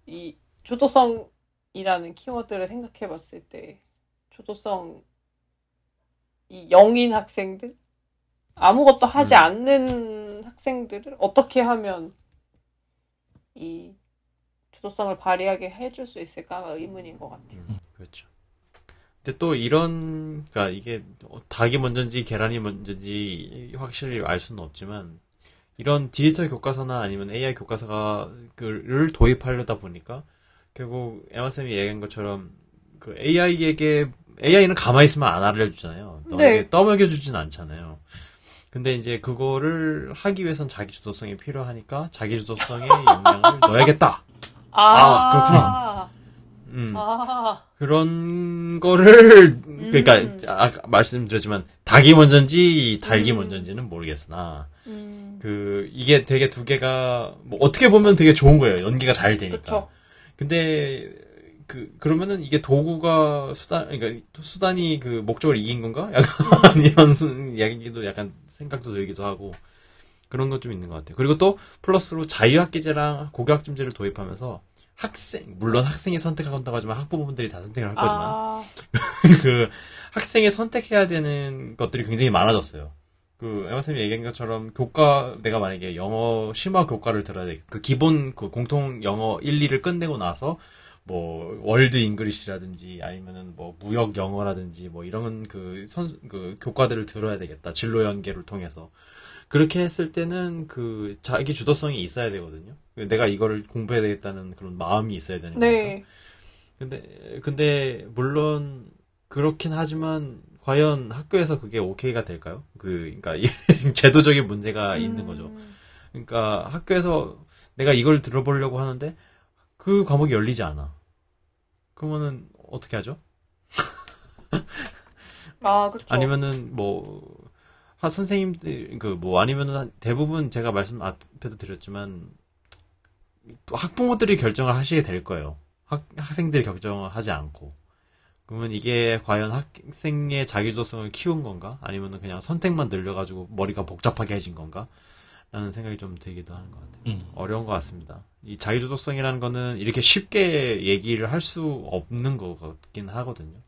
이 주도성이라는 키워드를 생각해 봤을 때 주도성 이 영인 학생들 아무것도 하지 않는 학생들을 어떻게 하면 이 주도성을 발휘하게 해줄 수 있을까가 의문인 것 같아요. 그렇죠. 근데 또 그러니까 이게 닭이 먼저인지 계란이 먼저인지 확실히 알 수는 없지만 이런 디지털 교과서나 아니면 AI 교과서를 도입하려다 보니까 결국 에마쌤이 얘기한 것처럼 AI는 가만히 있으면 안 알려주잖아요. 너에게 떠먹여주진 않잖아요. 근데 이제 그거를 하기 위해선 자기 주도성이 필요하니까 자기 주도성에 영향을 넣어야겠다. 그렇구나. 그런 거를 그러니까 말씀드렸지만 닭이 먼저인지 닭이 먼저인지는 모르겠으나 이게 되게 두 개가 뭐 어떻게 보면 되게 좋은 거예요. 연기가 잘 되니까. 그쵸. 근데 그러면은 이게 도구가 그러니까 수단이 목적을 이긴 건가? 약간 이런 이야기도 약간 생각도 들기도 하고 그런 것 좀 있는 것 같아요. 그리고 또 플러스로 자유학기제랑 고교학점제를 도입하면서 물론 학생이 선택한다고 하지만 학부모분들이 다 선택을 할 거지만 학생이 선택해야 되는 것들이 굉장히 많아졌어요. 에마쌤이 얘기한 것처럼 내가 만약에 영어 심화 교과를 들어야 돼. 기본 공통 영어 1, 2를 끝내고 나서 뭐 월드 잉글리시라든지 아니면은 뭐 무역 영어라든지 뭐 이런 교과들을 들어야 되겠다. 진로 연계를 통해서. 그렇게 했을 때는 그 자기 주도성이 있어야 되거든요. 내가 이거를 공부해야 되겠다는 그런 마음이 있어야 되는 네. 거니까. 근데 물론 그렇긴 하지만 과연 학교에서 그게 오케이가 될까요? 그러니까 제도적인 문제가 있는 거죠. 그러니까 학교에서 내가 이걸 들어보려고 하는데 그 과목이 열리지 않아. 그러면은 어떻게 하죠? 아, 그쵸. 아니면은 뭐 선생님들 아니면은 대부분 제가 말씀 앞에도 드렸지만 학부모들이 결정을 하시게 될 거예요. 학생들이 결정을 하지 않고. 그러면 이게 과연 학생의 자기주도성을 키운 건가? 아니면은 그냥 선택만 늘려가지고 머리가 복잡하게 해진 건가? 라는 생각이 좀 들기도 하는 것 같아요. 어려운 것 같습니다. 이 자기주도성이라는 거는 이렇게 쉽게 얘기를 할 수 없는 것 같긴 하거든요.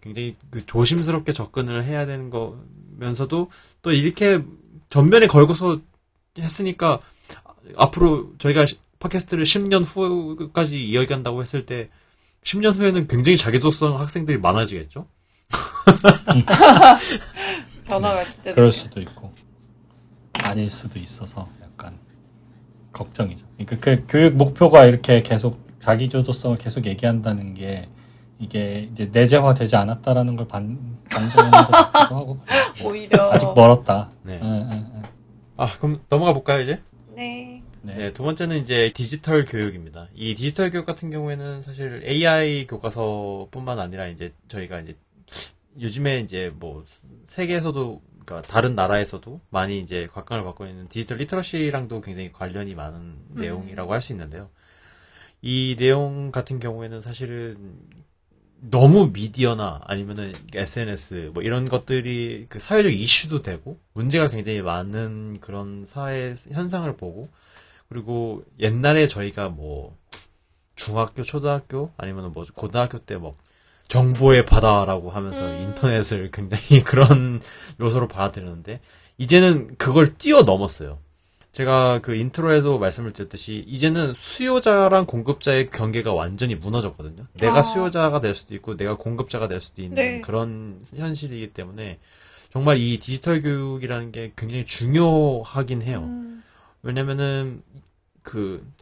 굉장히 조심스럽게 접근을 해야 되는 거면서도 또 이렇게 전면에 걸고서 했으니까 앞으로 저희가 팟캐스트를 10년 후까지 이야기한다고 했을 때 10년 후에는 굉장히 자기주도성 학생들이 많아지겠죠? 변화가 기대돼요. 그럴 수도 있고 아닐 수도 있어서 약간 걱정이죠. 그러니까 그 교육 목표가 이렇게 계속 자기주도성을 계속 얘기한다는 게 이게 이제 내재화되지 않았다라는 걸 반증하는 것 같기도 하고 오히려 아직 멀었다. 네. 그럼 넘어가 볼까요 이제? 네. 네, 두 번째는 이제 디지털 교육입니다. 이 디지털 교육 같은 경우에는 사실 AI 교과서뿐만 아니라 이제 저희가 이제 요즘에 이제 뭐 세계에서도 그러니까 다른 나라에서도 많이 이제 각광을 받고 있는 디지털 리터러시랑도 굉장히 관련이 많은 내용이라고 할 수 있는데요. 이 내용 같은 경우에는 사실은 너무 미디어나 아니면은 SNS 뭐 이런 것들이 그 사회적 이슈도 되고 문제가 굉장히 많은 그런 사회 현상을 보고 그리고 옛날에 저희가 뭐 중학교, 초등학교 아니면 뭐 고등학교 때 뭐 정보의 바다라고 하면서 인터넷을 굉장히 그런 요소로 받아들였는데 이제는 그걸 뛰어넘었어요. 제가 그 인트로에도 말씀을 드렸듯이 이제는 수요자랑 공급자의 경계가 완전히 무너졌거든요. 내가 수요자가 될 수도 있고 내가 공급자가 될 수도 있는 네. 그런 현실이기 때문에 정말 이 디지털 교육이라는 게 굉장히 중요하긴 해요. 왜냐면은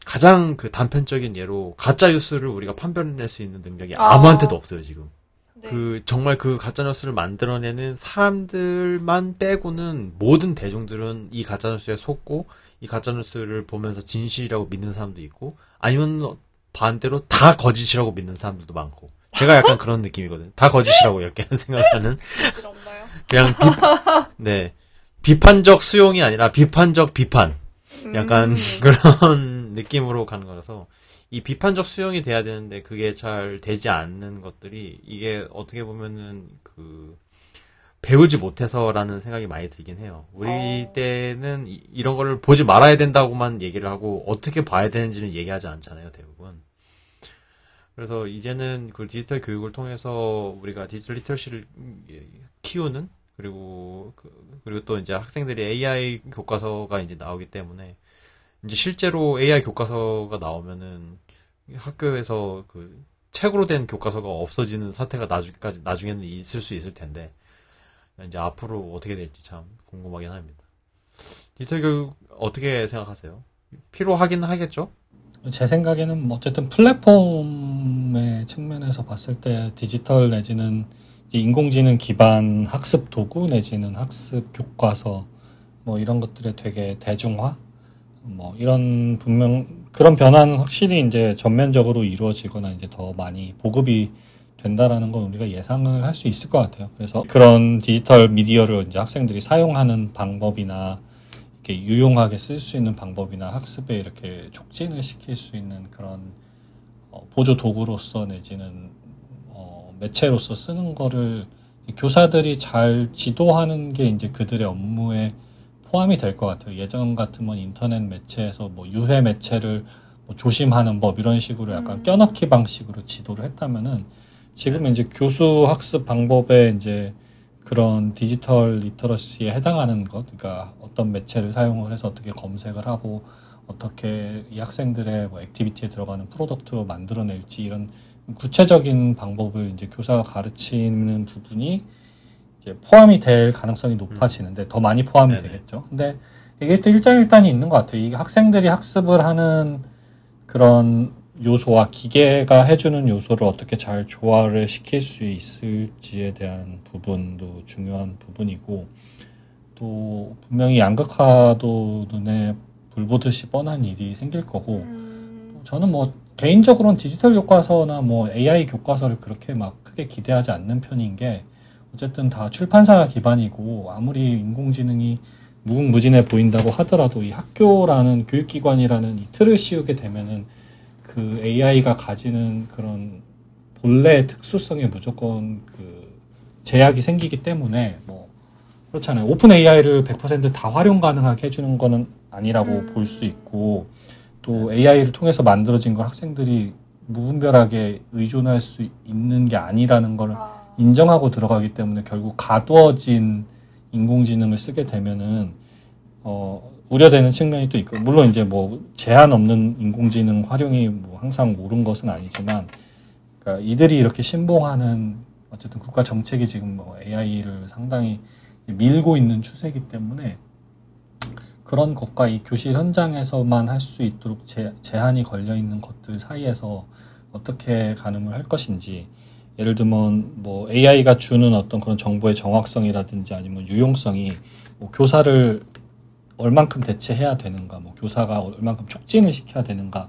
가장 단편적인 예로 가짜 뉴스를 우리가 판별해낼 수 있는 능력이 아무한테도 없어요 지금. 네. 정말 그 가짜 뉴스를 만들어내는 사람들만 빼고는 모든 대중들은 이 가짜 뉴스에 속고 이 가짜 뉴스를 보면서 진실이라고 믿는 사람도 있고 아니면 반대로 다 거짓이라고 믿는 사람들도 많고. 제가 약간 그런 느낌이거든요. 다 거짓이라고 이렇게 생각하는. 없나요? 그냥 비판적 수용이 아니라 비판적 비판. 약간 그런 느낌으로 가는 거라서 이 비판적 수용이 돼야 되는데 그게 잘 되지 않는 것들이 이게 어떻게 보면은 배우지 못해서라는 생각이 많이 들긴 해요. 우리 때는 이런 거를 보지 말아야 된다고만 얘기를 하고 어떻게 봐야 되는지는 얘기하지 않잖아요, 대부분. 그래서 이제는 그 디지털 교육을 통해서 우리가 디지털 리터러시를 키우는 그리고 또 이제 학생들이 AI 교과서가 이제 나오기 때문에 이제 실제로 AI 교과서가 나오면은 학교에서 책으로 된 교과서가 없어지는 사태가 나중에는 있을 수 있을 텐데 이제 앞으로 어떻게 될지 참 궁금하긴 합니다. 디지털 교육 어떻게 생각하세요? 필요하긴 하겠죠? 제 생각에는 어쨌든 플랫폼의 측면에서 봤을 때 디지털 내지는 인공지능 기반 학습 도구 내지는 학습 교과서 뭐 이런 것들의 되게 대중화 뭐 이런 그런 변화는 확실히 이제 전면적으로 이루어지거나 이제 더 많이 보급이 된다라는 건 우리가 예상을 할 수 있을 것 같아요. 그래서 그런 디지털 미디어를 이제 학생들이 사용하는 방법이나 이렇게 유용하게 쓸 수 있는 방법이나 학습에 이렇게 촉진을 시킬 수 있는 그런 보조 도구로서 내지는 매체로서 쓰는 거를 교사들이 잘 지도하는 게 이제 그들의 업무에 포함이 될 것 같아요. 예전 같으면 인터넷 매체에서 뭐 유해 매체를 뭐 조심하는 법 이런 식으로 약간 껴넣기 방식으로 지도를 했다면은 지금은 이제 교수 학습 방법에 이제 그런 디지털 리터러시에 해당하는 것, 그러니까 어떤 매체를 사용을 해서 어떻게 검색을 하고 어떻게 이 학생들의 뭐 액티비티에 들어가는 프로덕트로 만들어낼지 이런 구체적인 방법을 이제 교사가 가르치는 부분이 이제 포함이 될 가능성이 높아지는데 더 많이 포함이 네네. 되겠죠. 근데 이게 또 일장일단이 있는 것 같아요. 이게 학생들이 학습을 하는 그런 요소와 기계가 해주는 요소를 어떻게 잘 조화를 시킬 수 있을지에 대한 부분도 중요한 부분이고, 또 분명히 양극화도 눈에 불 보듯이 뻔한 일이 생길 거고, 저는 뭐 개인적으로는 디지털 교과서나 뭐 AI 교과서를 그렇게 막 크게 기대하지 않는 편인 게, 어쨌든 다 출판사 기반이고 아무리 인공지능이 무궁무진해 보인다고 하더라도 이 학교라는 교육기관이라는 이 틀을 씌우게 되면은 그 AI가 가지는 그런 본래의 특수성에 무조건 그 제약이 생기기 때문에, 뭐 그렇잖아요. 오픈 AI를 100% 다 활용 가능하게 해주는 거는 아니라고 볼 수 있고, 또 AI를 통해서 만들어진 걸 학생들이 무분별하게 의존할 수 있는 게 아니라는 걸 인정하고 들어가기 때문에 결국 가두어진 인공지능을 쓰게 되면은 우려되는 측면이 또 있고, 물론 이제 뭐 제한 없는 인공지능 활용이 뭐 항상 옳은 것은 아니지만, 그러니까 이들이 이렇게 신봉하는 어쨌든 국가 정책이 지금 뭐 AI를 상당히 밀고 있는 추세이기 때문에 그런 것과 이 교실 현장에서만 할 수 있도록 제한이 걸려 있는 것들 사이에서 어떻게 가늠을 할 것인지, 예를 들면 뭐 AI가 주는 어떤 그런 정보의 정확성이라든지 아니면 유용성이 뭐 교사를 얼만큼 대체해야 되는가, 뭐 교사가 얼만큼 촉진을 시켜야 되는가,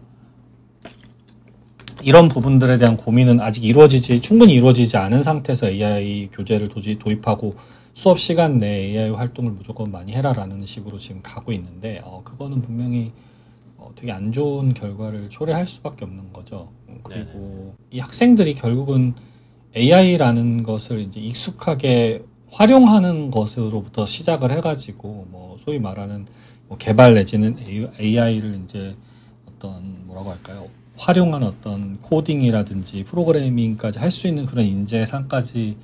이런 부분들에 대한 고민은 아직 충분히 이루어지지 않은 상태에서 AI 교재를 도입하고 수업 시간 내에 AI 활동을 무조건 많이 해라라는 식으로 지금 가고 있는데, 그거는 분명히 되게 안 좋은 결과를 초래할 수밖에 없는 거죠. 그리고 이 학생들이 결국은 AI라는 것을 이제 익숙하게 활용하는 것으로부터 시작을 해가지고, 뭐 소위 말하는 뭐 개발 내지는 AI를 이제 어떤 뭐라고 할까요? 활용한 어떤 코딩이라든지 프로그래밍까지 할 수 있는 그런 인재상까지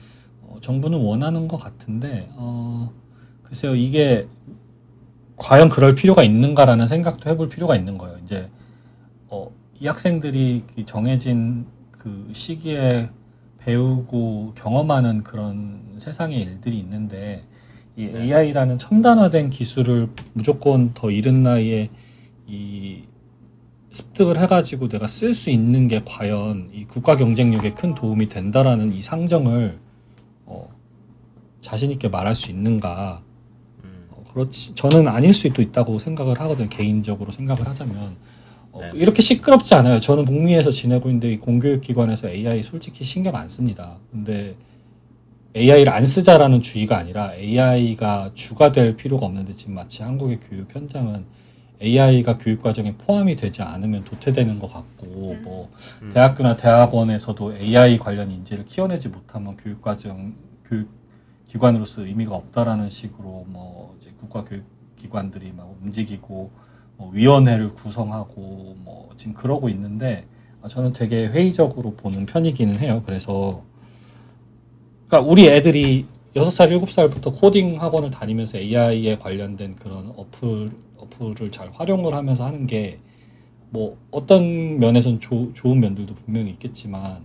정부는 원하는 것 같은데, 글쎄요, 이게 과연 그럴 필요가 있는가라는 생각도 해볼 필요가 있는 거예요. 이제 이 학생들이 정해진 그 시기에 배우고 경험하는 그런 세상의 일들이 있는데, 이 AI라는 첨단화된 기술을 무조건 더 이른 나이에 이 습득을 해가지고 내가 쓸 수 있는 게 과연 이 국가 경쟁력에 큰 도움이 된다라는 이 상정을 자신 있게 말할 수 있는가? 그렇지, 저는 아닐 수도 있다고 생각을 하거든. 개인적으로 생각을 하자면 이렇게 시끄럽지 않아요. 저는 북미에서 지내고 있는데 이 공교육기관에서 AI 솔직히 신경 안 씁니다. 근데 AI를 안 쓰자라는 주의가 아니라 AI가 주가 될 필요가 없는데, 지금 마치 한국의 교육 현장은 AI가 교육과정에 포함이 되지 않으면 도태되는 것 같고, 뭐 대학교나 대학원에서도 AI 관련 인재를 키워내지 못하면 교육기관으로서 의미가 없다라는 식으로 뭐 이제 국가교육기관들이 막 움직이고 위원회를 구성하고 뭐 지금 그러고 있는데, 저는 되게 회의적으로 보는 편이기는 해요. 그래서 그러니까 우리 애들이 6살, 7살부터 코딩 학원을 다니면서 AI에 관련된 그런 어플을 잘 활용을 하면서 하는 게 뭐 어떤 면에서는 좋은 면들도 분명히 있겠지만,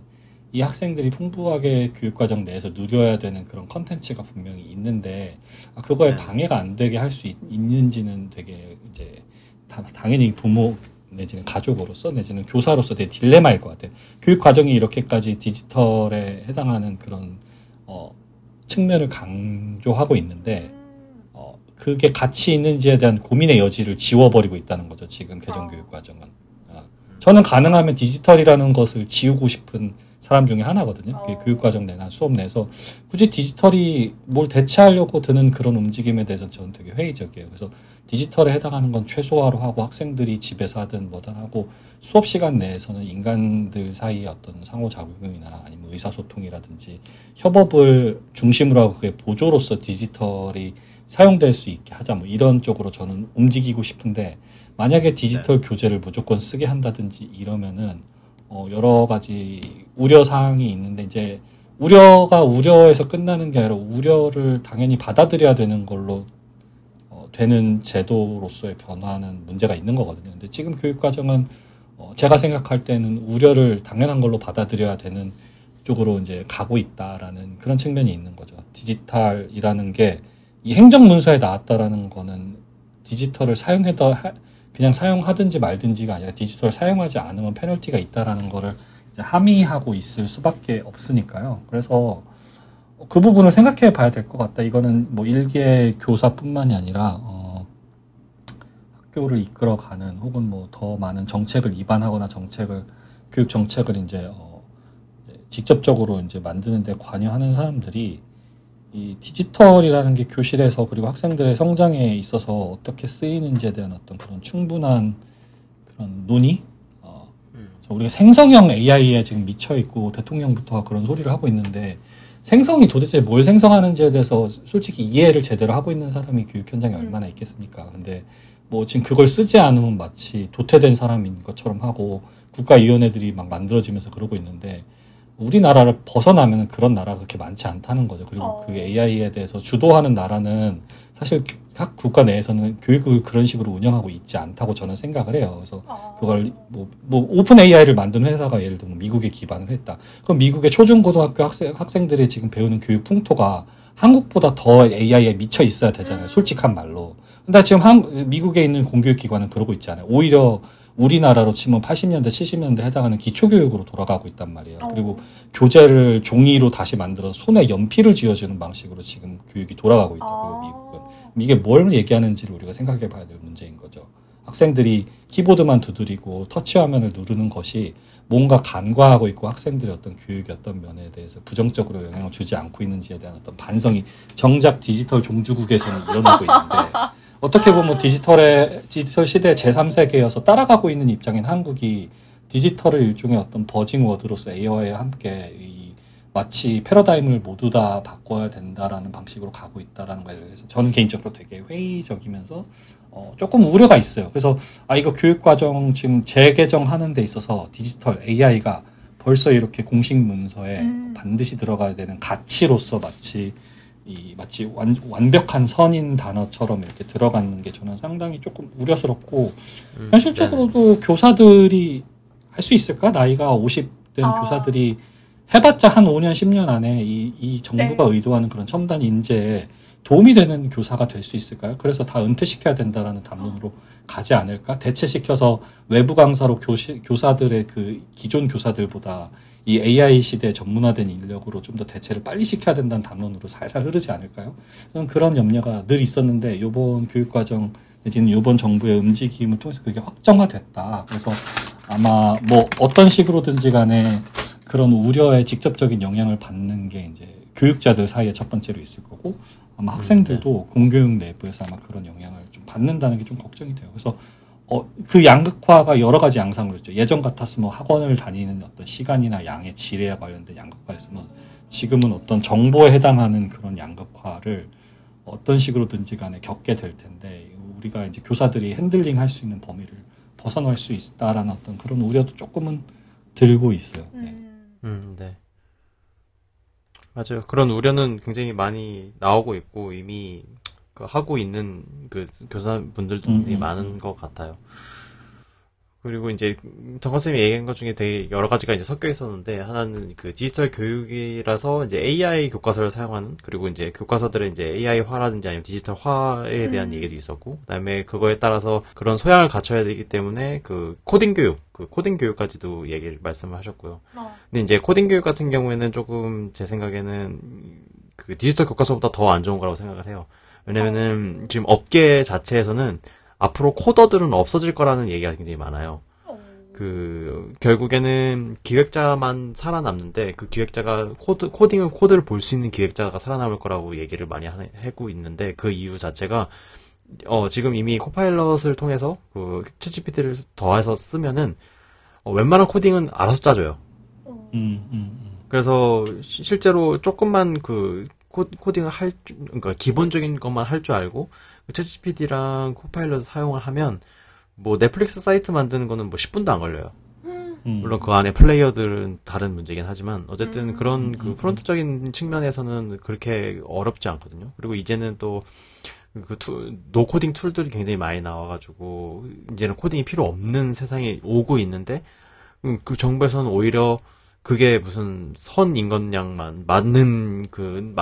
이 학생들이 풍부하게 교육과정 내에서 누려야 되는 그런 컨텐츠가 분명히 있는데, 그거에 방해가 안 되게 할 수 있는지는 되게 이제 당연히 부모 내지는 가족으로서 내지는 교사로서 되게 딜레마일 것 같아요. 교육과정이 이렇게까지 디지털에 해당하는 그런 측면을 강조하고 있는데, 그게 가치 있는지에 대한 고민의 여지를 지워버리고 있다는 거죠. 지금 개정교육과정은. 저는 가능하면 디지털이라는 것을 지우고 싶은 사람 중에 하나거든요. 교육과정 내나 수업 내에서 굳이 디지털이 뭘 대체하려고 드는 그런 움직임에 대해서 저는 되게 회의적이에요. 그래서 디지털에 해당하는 건 최소화로 하고, 학생들이 집에서 하든 뭐든 하고, 수업 시간 내에서는 인간들 사이의 어떤 상호작용이나 아니면 의사소통이라든지 협업을 중심으로 하고 그게 보조로서 디지털이 사용될 수 있게 하자, 뭐 이런 쪽으로 저는 움직이고 싶은데, 만약에 디지털 교재를 무조건 쓰게 한다든지 이러면은 여러 가지 우려 사항이 있는데, 이제 우려가 우려에서 끝나는 게 아니라 우려를 당연히 받아들여야 되는 걸로 되는 제도로서의 변화는 문제가 있는 거거든요. 근데 지금 교육과정은 제가 생각할 때는 우려를 당연한 걸로 받아들여야 되는 쪽으로 이제 가고 있다라는 그런 측면이 있는 거죠. 디지털이라는 게 이 행정문서에 나왔다라는 거는 디지털을 그냥 사용하든지 말든지가 아니라 디지털을 사용하지 않으면 페널티가 있다라는 거를 이제 함의하고 있을 수밖에 없으니까요. 그래서 그 부분을 생각해 봐야 될 것 같다. 이거는 뭐 일개 교사뿐만이 아니라 학교를 이끌어가는 혹은 뭐 더 많은 정책을 입안하거나 교육 정책을 이제 직접적으로 이제 만드는데 관여하는 사람들이 이 디지털이라는 게 교실에서 그리고 학생들의 성장에 있어서 어떻게 쓰이는지에 대한 어떤 그런 충분한 그런 논의, 우리가 생성형 AI에 지금 미쳐 있고 대통령부터 그런 소리를 하고 있는데 생성이 도대체 뭘 생성하는지에 대해서 솔직히 이해를 제대로 하고 있는 사람이 교육 현장에 얼마나 있겠습니까? 근데 뭐 지금 그걸 쓰지 않으면 마치 도태된 사람인 것처럼 하고 국가위원회들이 막 만들어지면서 그러고 있는데 우리나라를 벗어나면 그런 나라가 그렇게 많지 않다는 거죠. 그리고 그 AI에 대해서 주도하는 나라는 사실 각 국가 내에서는 교육을 그런 식으로 운영하고 있지 않다고 저는 생각을 해요. 그래서 그걸 뭐 오픈 AI를 만든 회사가 예를 들면 미국에 기반을 했다. 그럼 미국의 초중고등학교 학생들이 지금 배우는 교육 풍토가 한국보다 더 AI에 미쳐 있어야 되잖아요. 솔직한 말로. 근데 지금 미국에 있는 공교육 기관은 그러고 있지 않아요. 오히려 우리나라로 치면 80년대, 70년대 해당하는 기초교육으로 돌아가고 있단 말이에요. 그리고 교재를 종이로 다시 만들어서 손에 연필을 쥐어주는 방식으로 지금 교육이 돌아가고 있다고요, 미국은. 이게 뭘 얘기하는지를 우리가 생각해 봐야 될 문제인 거죠. 학생들이 키보드만 두드리고 터치화면을 누르는 것이 뭔가 간과하고 있고 학생들의 어떤 교육의 어떤 면에 대해서 부정적으로 영향을 주지 않고 있는지에 대한 어떤 반성이 정작 디지털 종주국에서는 일어나고 있는데 어떻게 보면 디지털 시대의 제3세계여서 따라가고 있는 입장인 한국이 디지털을 일종의 어떤 버징워드로서 AI와 함께 마치 패러다임을 모두 다 바꿔야 된다라는 방식으로 가고 있다라는 거에 대해서 저는 개인적으로 되게 회의적이면서 조금 우려가 있어요. 그래서 이거 교육과정 지금 재개정하는 데 있어서 디지털 AI가 벌써 이렇게 공식 문서에 반드시 들어가야 되는 가치로서 마치 완벽한 선인 단어처럼 이렇게 들어가는 게 저는 상당히 조금 우려스럽고 현실적으로도 교사들이 할 수 있을까? 나이가 50된 교사들이 해봤자 한 5년, 10년 안에 이 정부가 의도하는 그런 첨단 인재에 도움이 되는 교사가 될 수 있을까요? 그래서 다 은퇴시켜야 된다라는 담론으로 가지 않을까? 대체시켜서 외부 강사로 교사들의 그 기존 교사들보다 이 AI 시대에 전문화된 인력으로 좀 더 대체를 빨리 시켜야 된다는 담론으로 살살 흐르지 않을까요? 그런 염려가 늘 있었는데 요번 교육과정 내지는 요번 정부의 움직임을 통해서 그게 확정화됐다. 그래서 아마 뭐 어떤 식으로든지 간에 그런 우려에 직접적인 영향을 받는 게 이제 교육자들 사이에 첫 번째로 있을 거고 아마 학생들도 공교육 내부에서 아마 그런 영향을 좀 받는다는 게 좀 걱정이 돼요. 그래서 그 양극화가 여러 가지 양상으로 있죠. 예전 같았으면 학원을 다니는 어떤 시간이나 양의 질에 관련된 양극화였으면 지금은 어떤 정보에 해당하는 그런 양극화를 어떤 식으로든지 간에 겪게 될 텐데 우리가 이제 교사들이 핸들링 할 수 있는 범위를 벗어날 수 있다라는 어떤 그런 우려도 조금은 들고 있어요. 네. 네. 맞아요. 그런 우려는 굉장히 많이 나오고 있고 이미 하고 있는 그 교사분들도 굉장히 많은 것 같아요. 그리고 이제 정관쌤이 얘기한 것 중에 되게 여러 가지가 이제 섞여 있었는데 하나는 그 디지털 교육이라서 이제 AI 교과서를 사용하는 그리고 이제 교과서들의 이제 AI화라든지 아니면 디지털화에 대한 얘기도 있었고 그다음에 그거에 따라서 그런 소양을 갖춰야 되기 때문에 그 코딩 교육까지도 말씀을 하셨고요. 근데 이제 코딩 교육 같은 경우에는 조금 제 생각에는 그 디지털 교과서보다 더 안 좋은 거라고 생각을 해요. 왜냐면은 지금 업계 자체에서는 앞으로 코더들은 없어질 거라는 얘기가 굉장히 많아요. 결국에는 기획자만 살아남는데 그 기획자가 코드를 볼 수 있는 기획자가 살아남을 거라고 얘기를 많이 하고 있는데 그 이유 자체가 지금 이미 코파일럿을 통해서 그 챗GPT를 더해서 쓰면은 웬만한 코딩은 알아서 짜줘요. 그래서 실제로 조금만 코딩을 그러니까 기본적인 것만 할 줄 알고 챗GPT랑 코파일럿을 사용을 하면 뭐 넷플릭스 사이트 만드는 거는 뭐 10분도 안 걸려요. 물론 그 안에 플레이어들은 다른 문제긴 하지만 어쨌든 그런 그 프론트적인 측면에서는 그렇게 어렵지 않거든요. 그리고 이제는 또 노코딩 툴들이 굉장히 많이 나와가지고 이제는 코딩이 필요 없는 세상이 오고 있는데 그 정부에서는 오히려 그게 무슨 선 인건량만 맞는 그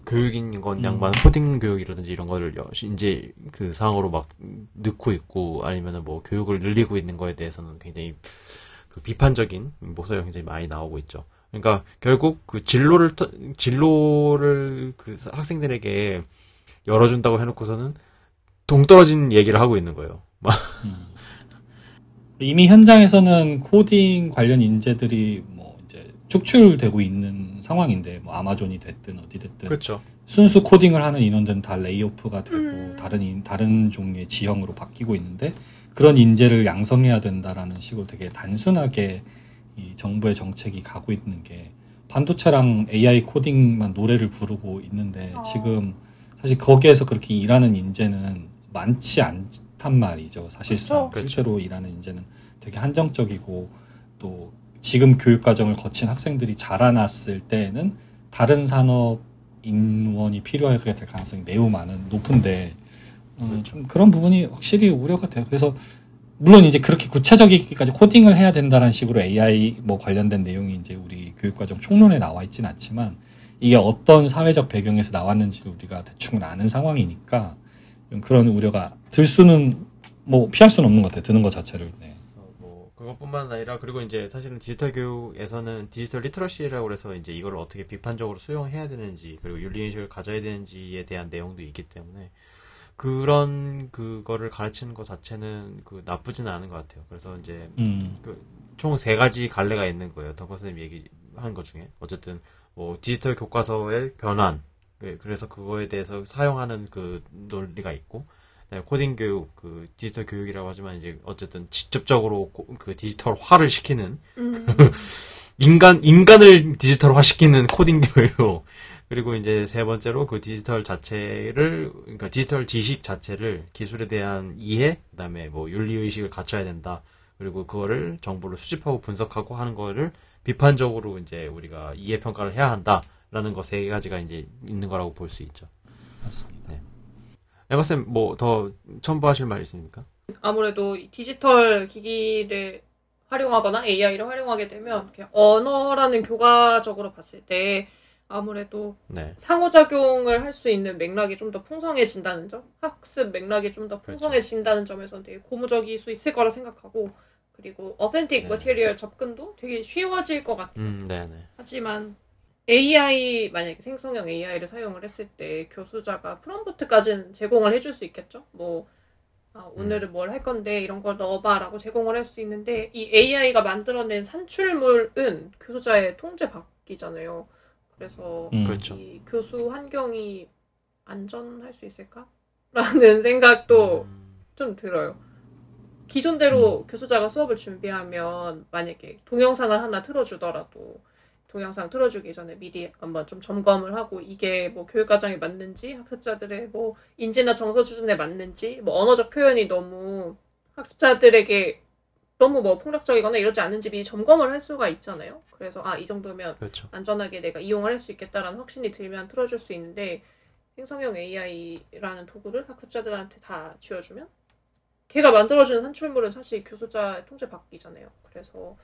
교육 인건량만 코딩 교육이라든지 이런 거를 이제 그 상황으로 막 넣고 있고 아니면은 뭐 교육을 늘리고 있는 거에 대해서는 굉장히 그 비판적인 목소리가 굉장히 많이 나오고 있죠. 그러니까 결국 그 진로를 그 학생들에게 열어준다고 해놓고서는 동떨어진 얘기를 하고 있는 거예요. 이미 현장에서는 코딩 관련 인재들이 뭐 이제 축출되고 있는 상황인데 뭐 아마존이 됐든 어디 됐든 그렇죠. 순수 코딩을 하는 인원들은 다 레이오프가 되고 다른 종류의 지형으로 바뀌고 있는데 그런 인재를 양성해야 된다라는 식으로 되게 단순하게 이 정부의 정책이 가고 있는 게 반도체랑 AI 코딩만 노래를 부르고 있는데 지금 사실 거기에서 그렇게 일하는 인재는 많지 않단 말이죠. 사실상 그렇죠. 실제로 일하는 인재는 되게 한정적이고 또 지금 교육 과정을 거친 학생들이 자라났을 때에는 다른 산업 인원이 필요하게 될 가능성이 매우 높은데 좀 그런 부분이 확실히 우려가 돼요. 그래서 물론 이제 그렇게 구체적이기까지 코딩을 해야 된다는 식으로 AI 뭐 관련된 내용이 이제 우리 교육과정 총론에 나와 있진 않지만 이게 어떤 사회적 배경에서 나왔는지 우리가 대충 아는 상황이니까 그런 우려가 들 수는 뭐 피할 수는 없는 것 같아요. 드는 것 자체를. 네. 뭐 그것뿐만 아니라 그리고 이제 사실은 디지털 교육에서는 디지털 리터러시라고 해서 이제 이걸 어떻게 비판적으로 수용해야 되는지 그리고 윤리인식을 가져야 되는지에 대한 내용도 있기 때문에 그런 그거를 가르치는 것 자체는 그 나쁘지는 않은 것 같아요. 그래서 이제 그 총 3가지 갈래가 있는 거예요. 덕화 선생님 얘기한 것 중에 어쨌든 뭐 디지털 교과서의 변환 그래서 그거에 대해서 사용하는 그 논리가 있고 코딩 교육 그 디지털 교육이라고 하지만 이제 어쨌든 직접적으로 그 디지털화를 시키는 인간을 디지털화 시키는 코딩 교육 그리고 이제 3번째로 그 디지털 자체를 그러니까 디지털 지식 자체를 기술에 대한 이해 그다음에 뭐 윤리의식을 갖춰야 된다 그리고 그거를 정보를 수집하고 분석하고 하는 거를 비판적으로 이제 우리가 이해 평가를 해야 한다라는 거 3가지가 이제 있는 거라고 볼 수 있죠. 맞습니다. 네. 에바쌤 뭐 더 첨부하실 말 있습니까? 아무래도 디지털 기기를 활용하거나 AI를 활용하게 되면 언어라는 교과적으로 봤을 때 아무래도 상호작용을 할 수 있는 맥락이 좀 더 풍성해진다는 점, 학습 맥락이 좀 더 풍성해진다는 점에서 되게 고무적일 수 있을 거라 생각하고 그리고 어센틱 머티리얼 접근도 되게 쉬워질 것 같아요. 하지만 AI 만약에 생성형 AI를 사용을 했을 때 교수자가 프롬프트까지는 제공을 해줄 수 있겠죠. 뭐 오늘은 뭘 할 건데 이런 걸 넣어봐라고 제공을 할 수 있는데 이 AI가 만들어낸 산출물은 교수자의 통제 밖이잖아요. 그래서 이 교수 환경이 안전할 수 있을까? 라는 생각도 좀 들어요. 기존대로 교수자가 수업을 준비하면 만약에 동영상을 하나 틀어주더라도 동영상 틀어주기 전에 미리 한번 좀 점검을 하고 이게 뭐 교육과정에 맞는지 학습자들의 뭐 인지나 정서 수준에 맞는지 뭐 언어적 표현이 너무 학습자들에게 너무 뭐 폭력적이거나 이러지 않은지 미리 점검을 할 수가 있잖아요. 그래서 이 정도면 안전하게 내가 이용을 할 수 있겠다라는 확신이 들면 틀어줄 수 있는데 생성형 AI라는 도구를 학습자들한테 다 쥐어주면 걔가 만들어주는 산출물은 사실 교수자의 통제 밖이잖아요. 그래서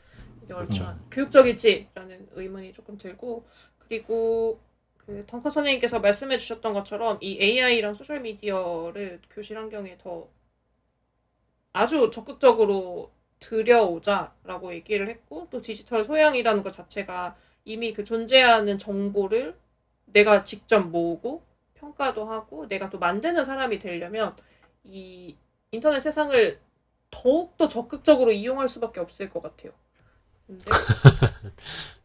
이게 얼마나 교육적일지라는 의문이 조금 들고 그리고 그 덩컨 선생님께서 말씀해 주셨던 것처럼 이 AI랑 소셜미디어를 교실 환경에 더 아주 적극적으로 들여오자라고 얘기를 했고 또 디지털 소양이라는 것 자체가 이미 그 존재하는 정보를 내가 직접 모으고 평가도 하고 내가 또 만드는 사람이 되려면 이 인터넷 세상을 더욱더 적극적으로 이용할 수밖에 없을 것 같아요. 근데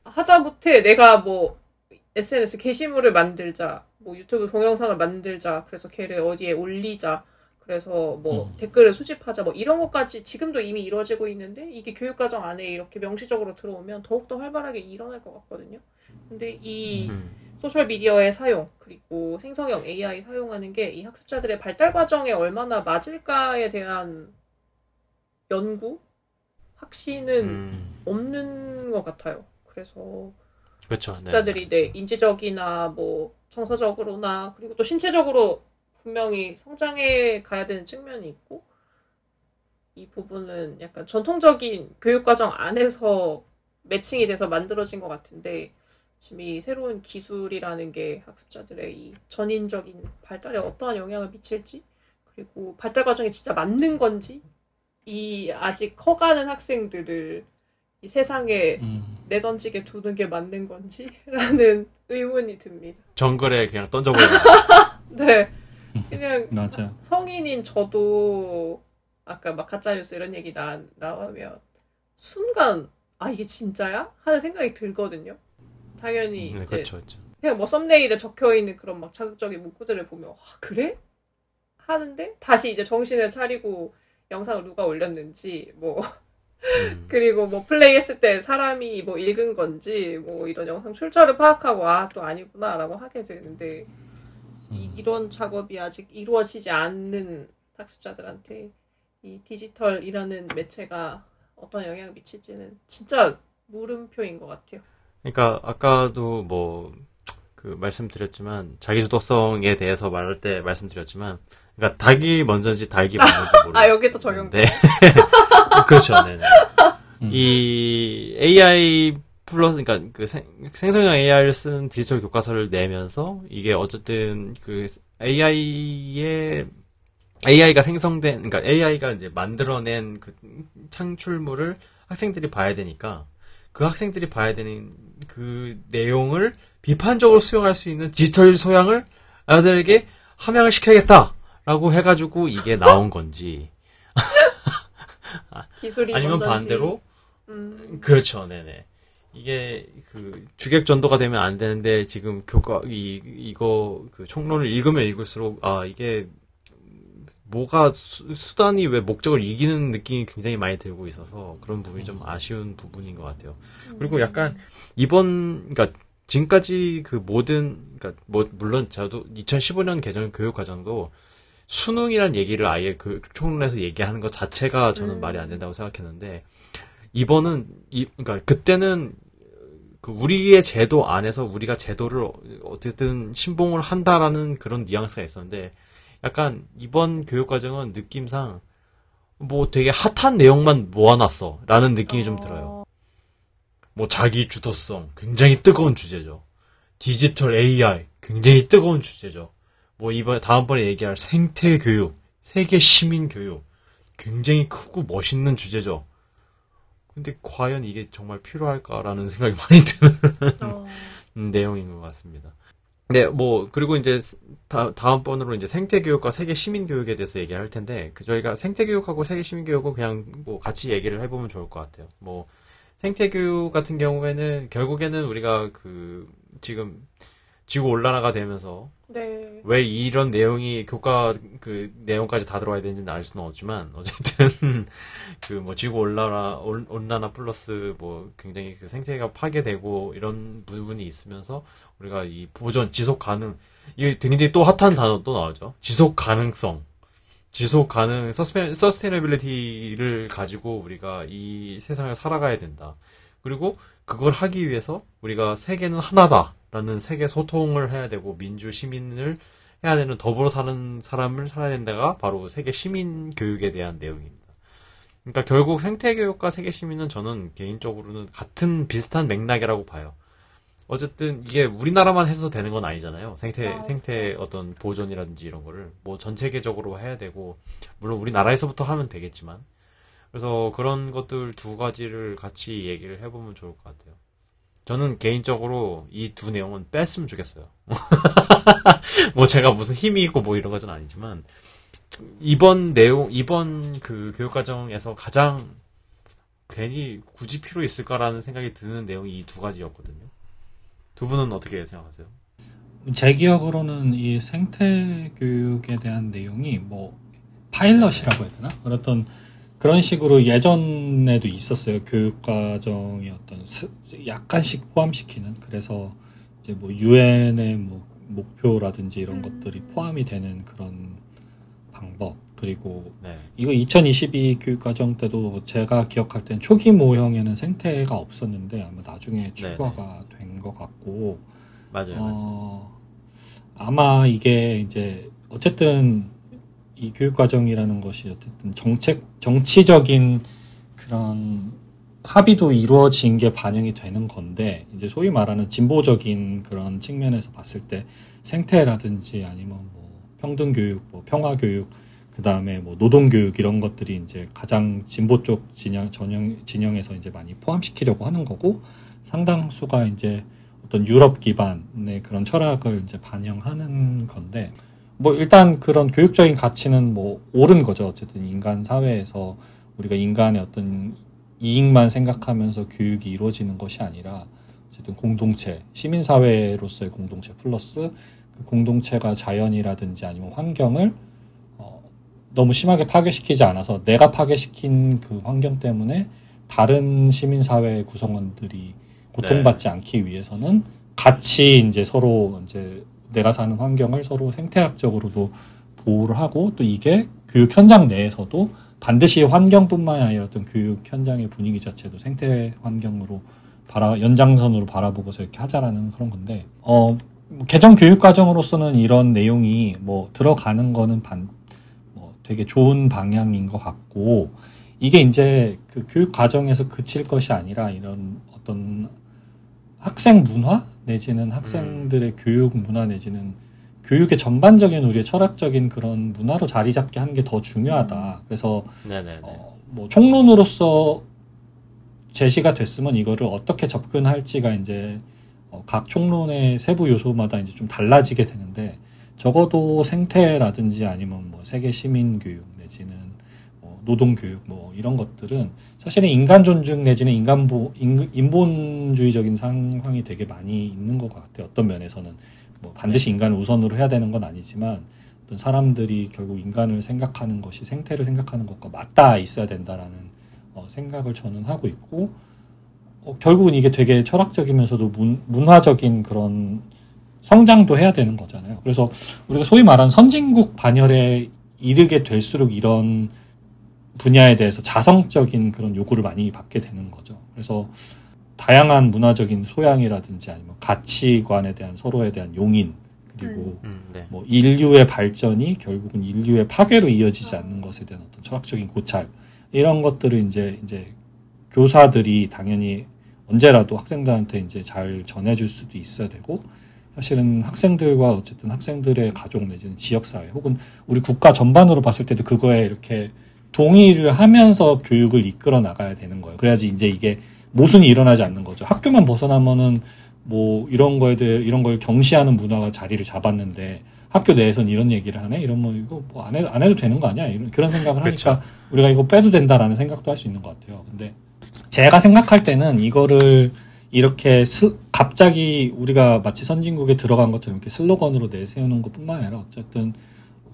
하다못해 내가 뭐 SNS 게시물을 만들자, 뭐 유튜브 동영상을 만들자, 그래서 걔를 어디에 올리자, 그래서 뭐 댓글을 수집하자, 뭐 이런 것까지 지금도 이미 이루어지고 있는데 이게 교육과정 안에 이렇게 명시적으로 들어오면 더욱더 활발하게 일어날 것 같거든요. 근데 이 소셜미디어의 사용, 그리고 생성형 AI 사용하는 게 이 학습자들의 발달 과정에 얼마나 맞을까에 대한 연구? 확신은 없는 것 같아요. 그래서 학습자들이 인지적이나 뭐 정서적으로나 그리고 또 신체적으로 분명히 성장해 가야 되는 측면이 있고 이 부분은 약간 전통적인 교육과정 안에서만 매칭이 돼서 만들어진 것 같은데 지금 이 새로운 기술이라는 게 학습자들의 이 전인적인 발달에 어떠한 영향을 미칠지 그리고 발달 과정에 진짜 맞는 건지 이 아직 커가는 학생들을 이 세상에 내던지게 두는 게 맞는 건지라는 의문이 듭니다. 정글에 그냥 던져버리는. 네. 그냥 맞아요. 성인인 저도 아까 막 가짜뉴스 이런 얘기 나오면 순간 아 이게 진짜야? 하는 생각이 들거든요. 당연히 이제 그렇죠, 그렇죠. 그냥 뭐 썸네일에 적혀있는 그런 막 자극적인 문구들을 보면 아, 그래? 하는데 다시 이제 정신을 차리고 영상을 누가 올렸는지 뭐 그리고 뭐 플레이했을 때 사람이 뭐 읽은 건지 뭐 이런 영상 출처를 파악하고 아 또 아니구나라고 하게 되는데 이런 작업이 아직 이루어지지 않는 학습자들한테 이 디지털이라는 매체가 어떤 영향을 미칠지는 진짜 물음표인 것 같아요. 그러니까 아까도 뭐 그 말씀드렸지만 자기주도성에 대해서 말할 때 말씀드렸지만 그러니까 닭이 먼저인지 닭이 먼저인지 모르는. 아 여기 또 적용돼. 그렇죠, 네. 이 AI 플러스 그러니까 그 생성형 AI를 쓰는 디지털 교과서를 내면서 이게 어쨌든 그 AI가 생성된 그러니까 AI가 이제 만들어낸 그 창출물을 학생들이 봐야 되니까 그 학생들이 봐야 되는 그 내용을 비판적으로 수용할 수 있는 디지털 소양을 아이들에게 함양을 시켜야겠다라고 해가지고 이게 나온 건지 기술이 아니면 먼저인지. 반대로 그렇죠, 네네. 이게 그 주객 전도가 되면 안 되는데 지금 이거 그 총론을 읽으면 읽을수록 아 이게 뭐가 수단이 왜 목적을 이기는 느낌이 굉장히 많이 들고 있어서 그런 부분이 좀 아쉬운 부분인 것 같아요. 그리고 약간 그러니까 지금까지 그 그러니까 뭐 물론 저도 2015년 개정 교육과정도 수능이란 얘기를 아예 그 총론에서 얘기하는 것 자체가 저는 말이 안 된다고 생각했는데 이번은 그러니까 그때는 그 우리의 제도 안에서 우리가 제도를 어쨌든 신봉을 한다라는 그런 뉘앙스가 있었는데 약간 이번 교육과정은 느낌상 뭐 되게 핫한 내용만 모아놨어 라는 느낌이 좀 들어요. 뭐 자기 주도성 굉장히 뜨거운 주제죠. 디지털 AI 굉장히 뜨거운 주제죠. 뭐 다음번에 얘기할 생태 교육, 세계 시민 교육 굉장히 크고 멋있는 주제죠. 근데 과연 이게 정말 필요할까라는 생각이 많이 드는 내용인 것 같습니다. 네, 뭐 그리고 이제 다음번으로 이제 생태 교육과 세계 시민 교육에 대해서 얘기를 할 텐데 저희가 생태 교육하고 세계 시민 교육은 그냥 뭐 같이 얘기를 해보면 좋을 것 같아요. 뭐 생태 교육 같은 경우에는 결국에는 우리가 그 지금 지구 온난화가 되면서 네. 왜 이런 내용이 교과 그 내용까지 다 들어와야 되는지는 알 수는 없지만 어쨌든 그 뭐 지구 온난화 플러스 뭐 굉장히 그 생태계가 파괴되고 이런 부분이 있으면서 우리가 이 보존 지속 가능 이게 굉장히 또 핫한 단어 또 나오죠. 지속 가능성. 서스테이너빌리티를 가지고 우리가 이 세상을 살아가야 된다. 그리고 그걸 하기 위해서 우리가 세계는 하나다라는 세계 소통을 해야 되고 민주 시민을 해야 되는 더불어 사는 사람을 살아야 된다가 바로 세계 시민 교육에 대한 내용입니다. 그러니까 결국 생태 교육과 세계 시민은 저는 개인적으로는 같은 비슷한 맥락이라고 봐요. 어쨌든 이게 우리나라만 해서 되는 건 아니잖아요. 생태 어떤 보존이라든지 이런 거를 뭐 전 세계적으로 해야 되고 물론 우리나라에서부터 하면 되겠지만 그래서 그런 것들 두 가지를 같이 얘기를 해보면 좋을 것 같아요. 저는 개인적으로 이 두 내용은 뺐으면 좋겠어요. 뭐 제가 무슨 힘이 있고 뭐 이런 것은 아니지만 이번 그 교육과정에서 가장 괜히 굳이 필요 있을까라는 생각이 드는 내용이 이 두 가지였거든요. 두 분은 어떻게 생각하세요? 제 기억으로는 이 생태 교육에 대한 내용이 뭐 파일럿이라고 해야 되나? 그런 식으로 예전에도 있었어요. 교육과정에 어떤 약간씩 포함시키는. 그래서 이제 뭐 유엔의 뭐 목표라든지 이런 것들이 포함이 되는 그런 방법. 그리고 네. 이거 2022 교육과정 때도 제가 기억할 땐 초기 모형에는 생태가 없었는데 아마 나중에 추가가 된 것 같고. 맞아요. 아마 이게 이제 어쨌든 이 교육과정이라는 것이 어쨌든 정치적인 그런 합의도 이루어진 게 반영이 되는 건데 이제 소위 말하는 진보적인 그런 측면에서 봤을 때 생태라든지 아니면 뭐 평등교육, 뭐 평화교육, 그 다음에 뭐 노동교육 이런 것들이 이제 가장 진보 쪽 진영에서 이제 많이 포함시키려고 하는 거고 상당수가 이제 어떤 유럽 기반의 그런 철학을 이제 반영하는 건데 뭐 일단 그런 교육적인 가치는 뭐 옳은 거죠. 어쨌든 인간 사회에서 우리가 인간의 어떤 이익만 생각하면서 교육이 이루어지는 것이 아니라 어쨌든 공동체, 시민사회로서의 공동체 플러스 그 공동체가 자연이라든지 아니면 환경을 너무 심하게 파괴시키지 않아서 내가 파괴시킨 그 환경 때문에 다른 시민사회 구성원들이 고통받지 않기 위해서는 같이 이제 서로 이제 내가 사는 환경을 서로 생태학적으로도 보호를 하고 또 이게 교육 현장 내에서도 반드시 환경뿐만 아니라 어떤 교육 현장의 분위기 자체도 생태 환경으로 연장선으로 바라보고서 이렇게 하자라는 그런 건데 개정 교육 과정으로서는 이런 내용이 뭐 들어가는 거는 되게 좋은 방향인 것 같고 이게 이제 그 교육 과정에서 그칠 것이 아니라 이런 어떤 학생 문화 내지는 학생들의 교육 문화 내지는 교육의 전반적인 우리의 철학적인 그런 문화로 자리 잡게 하는 게 더 중요하다. 그래서 뭐 총론으로서 제시가 됐으면 이거를 어떻게 접근할지가 이제 각 총론의 세부 요소마다 이제 좀 달라지게 되는데 적어도 생태라든지 아니면 뭐 세계 시민 교육 내지는 노동 교육 뭐 이런 것들은 사실은 인간 존중 내지는 인본주의적인 상황이 되게 많이 있는 것 같아요. 어떤 면에서는 뭐 반드시 인간을 우선으로 해야 되는 건 아니지만 어떤 사람들이 결국 인간을 생각하는 것이 생태를 생각하는 것과 맞닿아 있어야 된다라는 생각을 저는 하고 있고 결국은 이게 되게 철학적이면서도 문화적인 그런 성장도 해야 되는 거잖아요. 그래서 우리가 소위 말하는 선진국 반열에 이르게 될수록 이런 분야에 대해서 자성적인 그런 요구를 많이 받게 되는 거죠. 그래서 다양한 문화적인 소양이라든지 아니면 가치관에 대한 서로에 대한 용인 그리고 뭐 인류의 발전이 결국은 인류의 파괴로 이어지지 않는 것에 대한 어떤 철학적인 고찰 이런 것들을 이제 교사들이 당연히 언제라도 학생들한테 이제 잘 전해줄 수도 있어야 되고 사실은 학생들과 어쨌든 학생들의 가족 내지는 지역사회 혹은 우리 국가 전반으로 봤을 때도 그거에 이렇게 동의를 하면서 교육을 이끌어 나가야 되는 거예요. 그래야지 이제 이게 모순이 일어나지 않는 거죠. 학교만 벗어나면은 뭐 이런 거에 대해 이런 걸 경시하는 문화가 자리를 잡았는데 학교 내에서는 이런 얘기를 하네? 이러면 이거 뭐 안 해도 되는 거 아니야? 그런 생각을 하니까 우리가 이거 빼도 된다라는 생각도 할 수 있는 것 같아요. 근데 제가 생각할 때는 이거를 이렇게 갑자기 우리가 마치 선진국에 들어간 것처럼 이렇게 슬로건으로 내세우는 것뿐만 아니라 어쨌든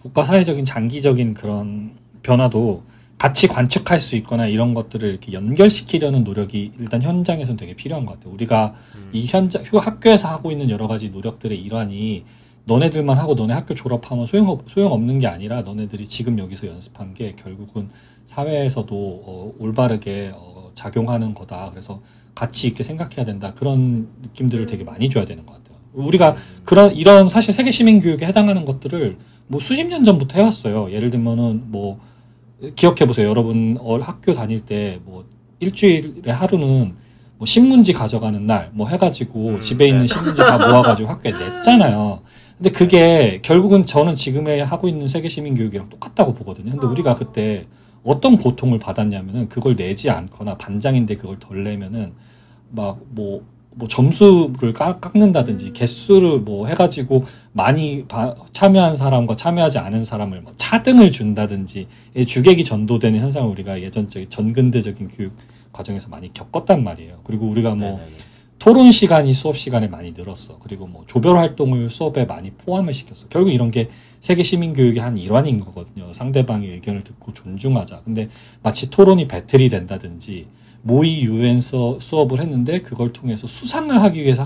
국가 사회적인 장기적인 그런 변화도 같이 관측할 수 있거나 이런 것들을 이렇게 연결시키려는 노력이 일단 현장에서는 되게 필요한 것 같아요. 우리가 이 학교에서 하고 있는 여러 가지 노력들의 일환이 너네들만 하고 너네 학교 졸업하면 소용없는 게 아니라 너네들이 지금 여기서 연습한 게 결국은 사회에서도 올바르게 작용하는 거다. 그래서 가치 있게 생각해야 된다. 그런 느낌들을 되게 많이 줘야 되는 것 같아요. 우리가 이런 사실 세계 시민 교육에 해당하는 것들을 뭐 수십 년 전부터 해왔어요. 예를 들면은 뭐 기억해 보세요. 여러분 학교 다닐 때 뭐 일주일에 하루는 뭐 신문지 가져가는 날 뭐 해가지고 집에 있는 신문지 다 모아가지고 학교에 냈잖아요. 근데 그게 결국은 저는 지금에 하고 있는 세계 시민 교육이랑 똑같다고 보거든요. 근데 우리가 그때 어떤 고통을 받았냐면은 그걸 내지 않거나 반장인데 그걸 덜 내면은 막 뭐 점수를 깎는다든지 개수를 뭐 해가지고 많이 참여한 사람과 참여하지 않은 사람을 뭐 차등을 준다든지 주객이 전도되는 현상을 우리가 예전적인 전근대적인 교육 과정에서 많이 겪었단 말이에요. 그리고 우리가 뭐 토론 시간이 수업 시간에 많이 늘었어. 그리고 뭐 조별 활동을 수업에 많이 포함을 시켰어. 결국 이런 게 세계 시민 교육의 한 일환인 거거든요. 상대방의 의견을 듣고 존중하자. 근데 마치 토론이 배틀이 된다든지 모의 유엔서 수업을 했는데 그걸 통해서 수상을 하기 위해서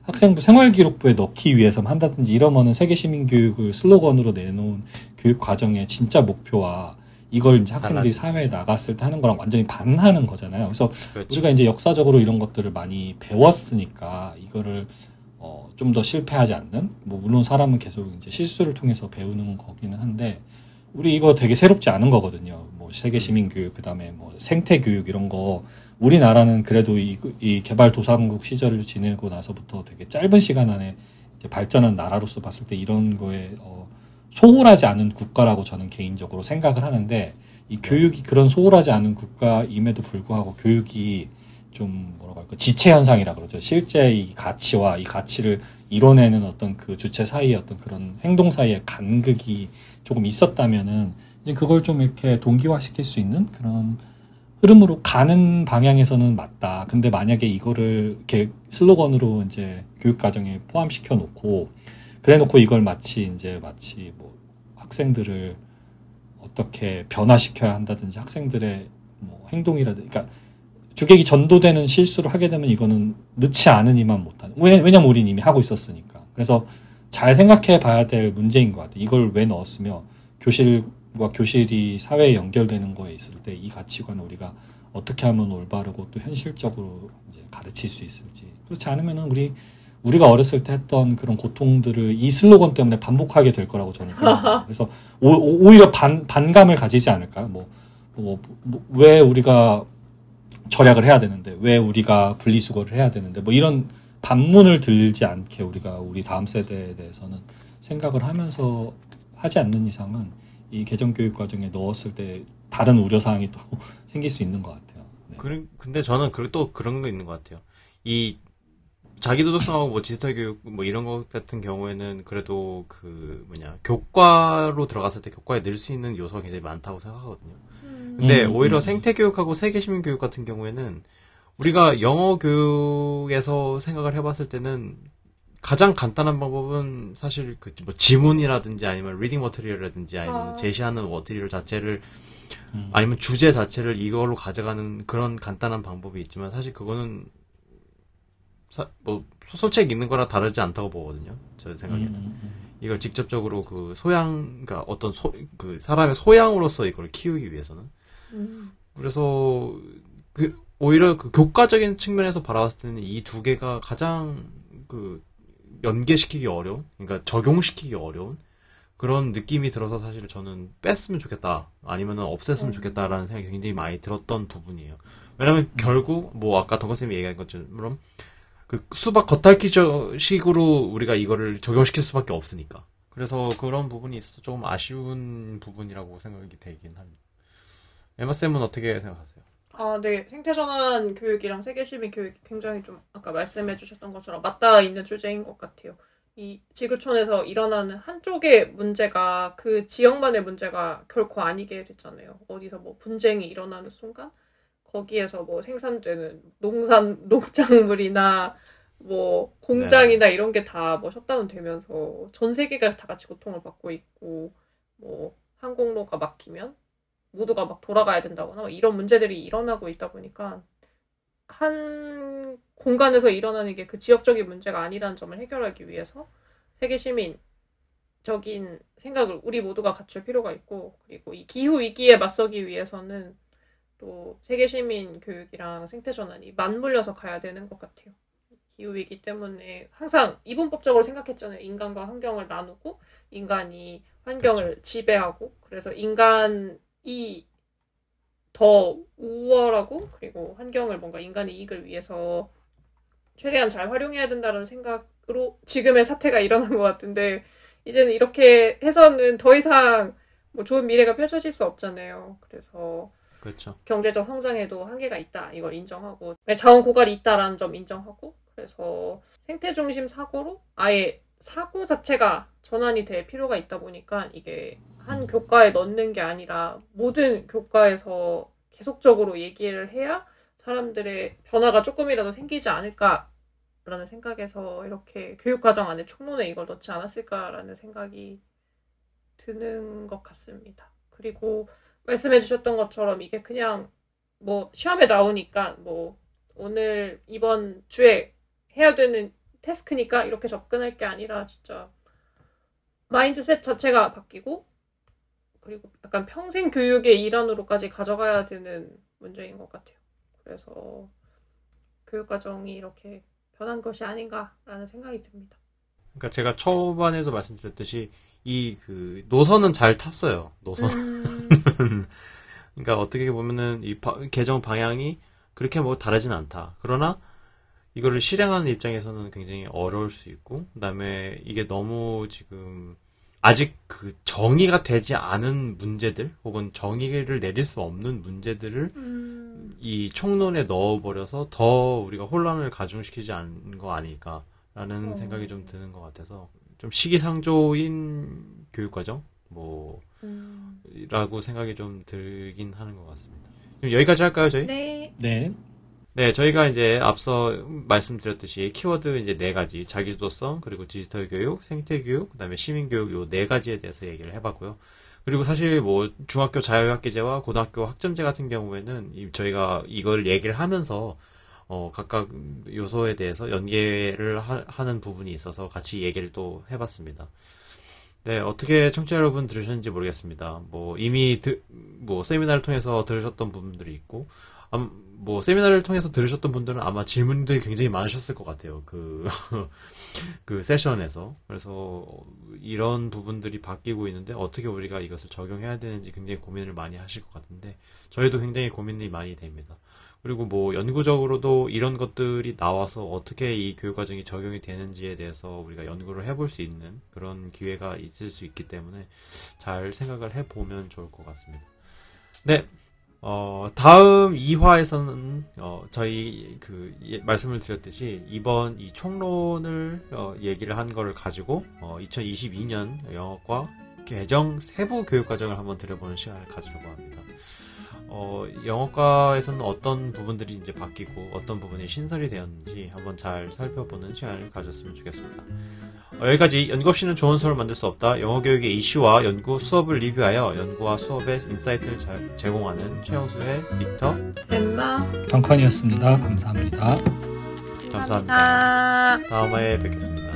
학생부 생활기록부에 넣기 위해서 한다든지 이러면은 세계 시민 교육을 슬로건으로 내놓은 교육 과정의 진짜 목표와 이걸 이제 학생들이 사회에 나갔을 때 하는 거랑 완전히 반하는 거잖아요. 그래서 우리가 이제 역사적으로 이런 것들을 많이 배웠으니까 이거를 좀 더 실패하지 않는 뭐 물론 사람은 계속 이제 실수를 통해서 배우는 거기는 한데 우리 이거 되게 새롭지 않은 거거든요. 뭐 세계 시민 교육, 그다음에 뭐 생태 교육 이런 거 우리나라는 그래도 이 개발도상국 시절을 지내고 나서부터 되게 짧은 시간 안에 이제 발전한 나라로서 봤을 때 이런 거에 소홀하지 않은 국가라고 저는 개인적으로 생각을 하는데 이 교육이 그런 소홀하지 않은 국가임에도 불구하고 교육이 좀 뭐라고 할까 지체 현상이라 그러죠. 실제 이 가치와 이 가치를 이뤄내는 어떤 그 주체 사이의 어떤 그런 행동 사이의 간극이 조금 있었다면은 이제 그걸 좀 이렇게 동기화시킬 수 있는 그런 흐름으로 가는 방향에서는 맞다. 근데 만약에 이거를 이렇게 슬로건으로 이제 교육 과정에 포함시켜 놓고 그래 놓고 이걸 마치 뭐 학생들을 어떻게 변화시켜야 한다든지 학생들의 뭐 행동이라든지 그러니까 주객이 전도되는 실수를 하게 되면 이거는 늦지 않으니만 못하는. 왜냐면 우린 이미 하고 있었으니까. 그래서 잘 생각해 봐야 될 문제인 것 같아요. 이걸 왜 넣었으며 교실과 교실이 사회에 연결되는 거에 있을 때 이 가치관을 우리가 어떻게 하면 올바르고 또 현실적으로 이제 가르칠 수 있을지. 그렇지 않으면은 우리가 어렸을 때 했던 그런 고통들을 이 슬로건 때문에 반복하게 될 거라고 저는 생각해요. 그래서 오히려 반감을 가지지 않을까? 왜 우리가 절약을 해야 되는데, 왜 우리가 분리수거를 해야 되는데, 뭐 이런 반문을 들지 않게 우리가 우리 다음 세대에 대해서는 생각을 하면서 하지 않는 이상은 이 개정교육 과정에 넣었을 때 다른 우려사항이 또 생길 수 있는 것 같아요. 네. 근데 저는 또 그런 거 있는 것 같아요. 이 자기도덕성하고 뭐 디지털 교육 뭐 이런 것 같은 경우에는 그래도 교과로 들어갔을 때 교과에 넣을 수 있는 요소가 굉장히 많다고 생각하거든요. 근데 오히려 생태교육하고 세계시민교육 같은 경우에는 우리가 영어 교육에서 생각을 해봤을 때는 가장 간단한 방법은 사실 뭐 지문이라든지 아니면 리딩 머티리얼이라든지 아니면 제시하는 머티리얼 자체를 아니면 주제 자체를 이걸로 가져가는 그런 간단한 방법이 있지만 사실 그거는 뭐 소설책 읽는 거랑 다르지 않다고 보거든요. 제 생각에는. 이걸 직접적으로 그러니까 어떤 사람의 소양으로서 이걸 키우기 위해서는. 그래서 오히려 교과적인 측면에서 바라봤을 때는 이 두 개가 가장 연계시키기 어려운, 그러니까 적용시키기 어려운 그런 느낌이 들어서 사실 저는 뺐으면 좋겠다, 아니면은 없앴으면 좋겠다라는 생각이 굉장히 많이 들었던 부분이에요. 왜냐면 결국 뭐 아까 덕거쌤이 얘기한 것처럼 수박 겉핥기식으로 우리가 이거를 적용시킬 수밖에 없으니까. 그래서 그런 부분이 있어서 조금 아쉬운 부분이라고 생각이 되긴 합니다. 에마쌤은 어떻게 생각하세요? 네. 생태전환 교육이랑 세계시민 교육이 굉장히 좀 아까 말씀해 주셨던 것처럼 맞닿아 있는 주제인 것 같아요. 이 지구촌에서 일어나는 한쪽의 문제가 그 지역만의 문제가 결코 아니게 됐잖아요. 어디서 뭐 분쟁이 일어나는 순간 거기에서 뭐 생산되는 농작물이나 뭐 공장이나 네. 이런 게 다 뭐 셧다운 되면서 전 세계가 다 같이 고통을 받고 있고 뭐 항공로가 막히면 모두가 막 돌아가야 된다거나 이런 문제들이 일어나고 있다 보니까 한 공간에서 일어나는 게 그 지역적인 문제가 아니라는 점을 해결하기 위해서 세계시민적인 생각을 우리 모두가 갖출 필요가 있고, 그리고 이 기후위기에 맞서기 위해서는 또 세계시민 교육이랑 생태전환이 맞물려서 가야 되는 것 같아요. 기후위기 때문에 항상 이분법적으로 생각했잖아요. 인간과 환경을 나누고 인간이 환경을 그렇죠. 지배하고, 그래서 인간이 더 우월하고 그리고 환경을 뭔가 인간의 이익을 위해서 최대한 잘 활용해야 된다는 생각으로 지금의 사태가 일어난 것 같은데, 이제는 이렇게 해서는 더 이상 뭐 좋은 미래가 펼쳐질 수 없잖아요. 그래서 그렇죠. 경제적 성장에도 한계가 있다, 이걸 인정하고 자원 고갈이 있다라는 점 인정하고, 그래서 생태 중심 사고로 아예 사고 자체가 전환이 될 필요가 있다 보니까 이게 한 교과에 넣는 게 아니라 모든 교과에서 계속적으로 얘기를 해야 사람들의 변화가 조금이라도 생기지 않을까라는 생각에서 이렇게 교육과정 안에 총론에 이걸 넣지 않았을까라는 생각이 드는 것 같습니다. 그리고 말씀해 주셨던 것처럼 이게 그냥 뭐 시험에 나오니까 뭐 오늘 이번 주에 해야 되는 태스크니까 이렇게 접근할 게 아니라 진짜 마인드셋 자체가 바뀌고, 그리고 약간 평생 교육의 일환으로까지 가져가야 되는 문제인 것 같아요. 그래서 교육과정이 이렇게 변한 것이 아닌가라는 생각이 듭니다. 그러니까 제가 초반에도 말씀드렸듯이 이 노선은 잘 탔어요. 노선. 그러니까 어떻게 보면은 이 개정 방향이 그렇게 뭐 다르진 않다. 그러나 이거를 실행하는 입장에서는 굉장히 어려울 수 있고, 그다음에 이게 너무 지금 아직 그 정의가 되지 않은 문제들 혹은 정의를 내릴 수 없는 문제들을 이 총론에 넣어버려서 더 우리가 혼란을 가중시키지 않은 거 아닐까라는 생각이 좀 드는 것 같아서 좀 시기상조인 교육과정 라고 생각이 좀 들긴 하는 것 같습니다. 그럼 여기까지 할까요, 저희? 네. 네. 네, 저희가 이제 앞서 말씀드렸듯이 키워드 이제 4가지, 자기주도성, 그리고 디지털 교육, 생태 교육, 그다음에 시민 교육 요 4가지에 대해서 얘기를 해봤고요. 그리고 사실 뭐 중학교 자율학기제와 고등학교 학점제 같은 경우에는 저희가 이걸 얘기를 하면서 각각 요소에 대해서 연계를 하는 부분이 있어서 같이 얘기를 또 해봤습니다. 네, 어떻게 청취자 여러분 들으셨는지 모르겠습니다. 뭐 이미 뭐 세미나를 통해서 들으셨던 분들이 있고, 뭐 세미나를 통해서 들으셨던 분들은 아마 질문들이 굉장히 많으셨을 것 같아요. 그 세션에서. 그래서 이런 부분들이 바뀌고 있는데 어떻게 우리가 이것을 적용해야 되는지 굉장히 고민을 많이 하실 것 같은데 저희도 굉장히 고민이 많이 됩니다. 그리고 뭐 연구적으로도 이런 것들이 나와서 어떻게 이 교육과정이 적용이 되는지에 대해서 우리가 연구를 해볼 수 있는 그런 기회가 있을 수 있기 때문에 잘 생각을 해보면 좋을 것 같습니다. 네. 다음 2화에서는, 저희, 말씀을 드렸듯이, 이번 이 총론을, 얘기를 한 거를 가지고, 2022년 영어과 개정 세부 교육과정을 한번 들여보는 시간을 가지려고 합니다. 영어과에서는 어떤 부분들이 이제 바뀌고, 어떤 부분이 신설이 되었는지 한번 잘 살펴보는 시간을 가졌으면 좋겠습니다. 여기까지 연구 없이는 좋은 수업을 만들 수 없다. 영어 교육의 이슈와 연구 수업을 리뷰하여 연구와 수업의 인사이트를 제공하는 최영수의 빅터, 엠마, 덩컨이었습니다. 감사합니다. 감사합니다. 다음에 뵙겠습니다.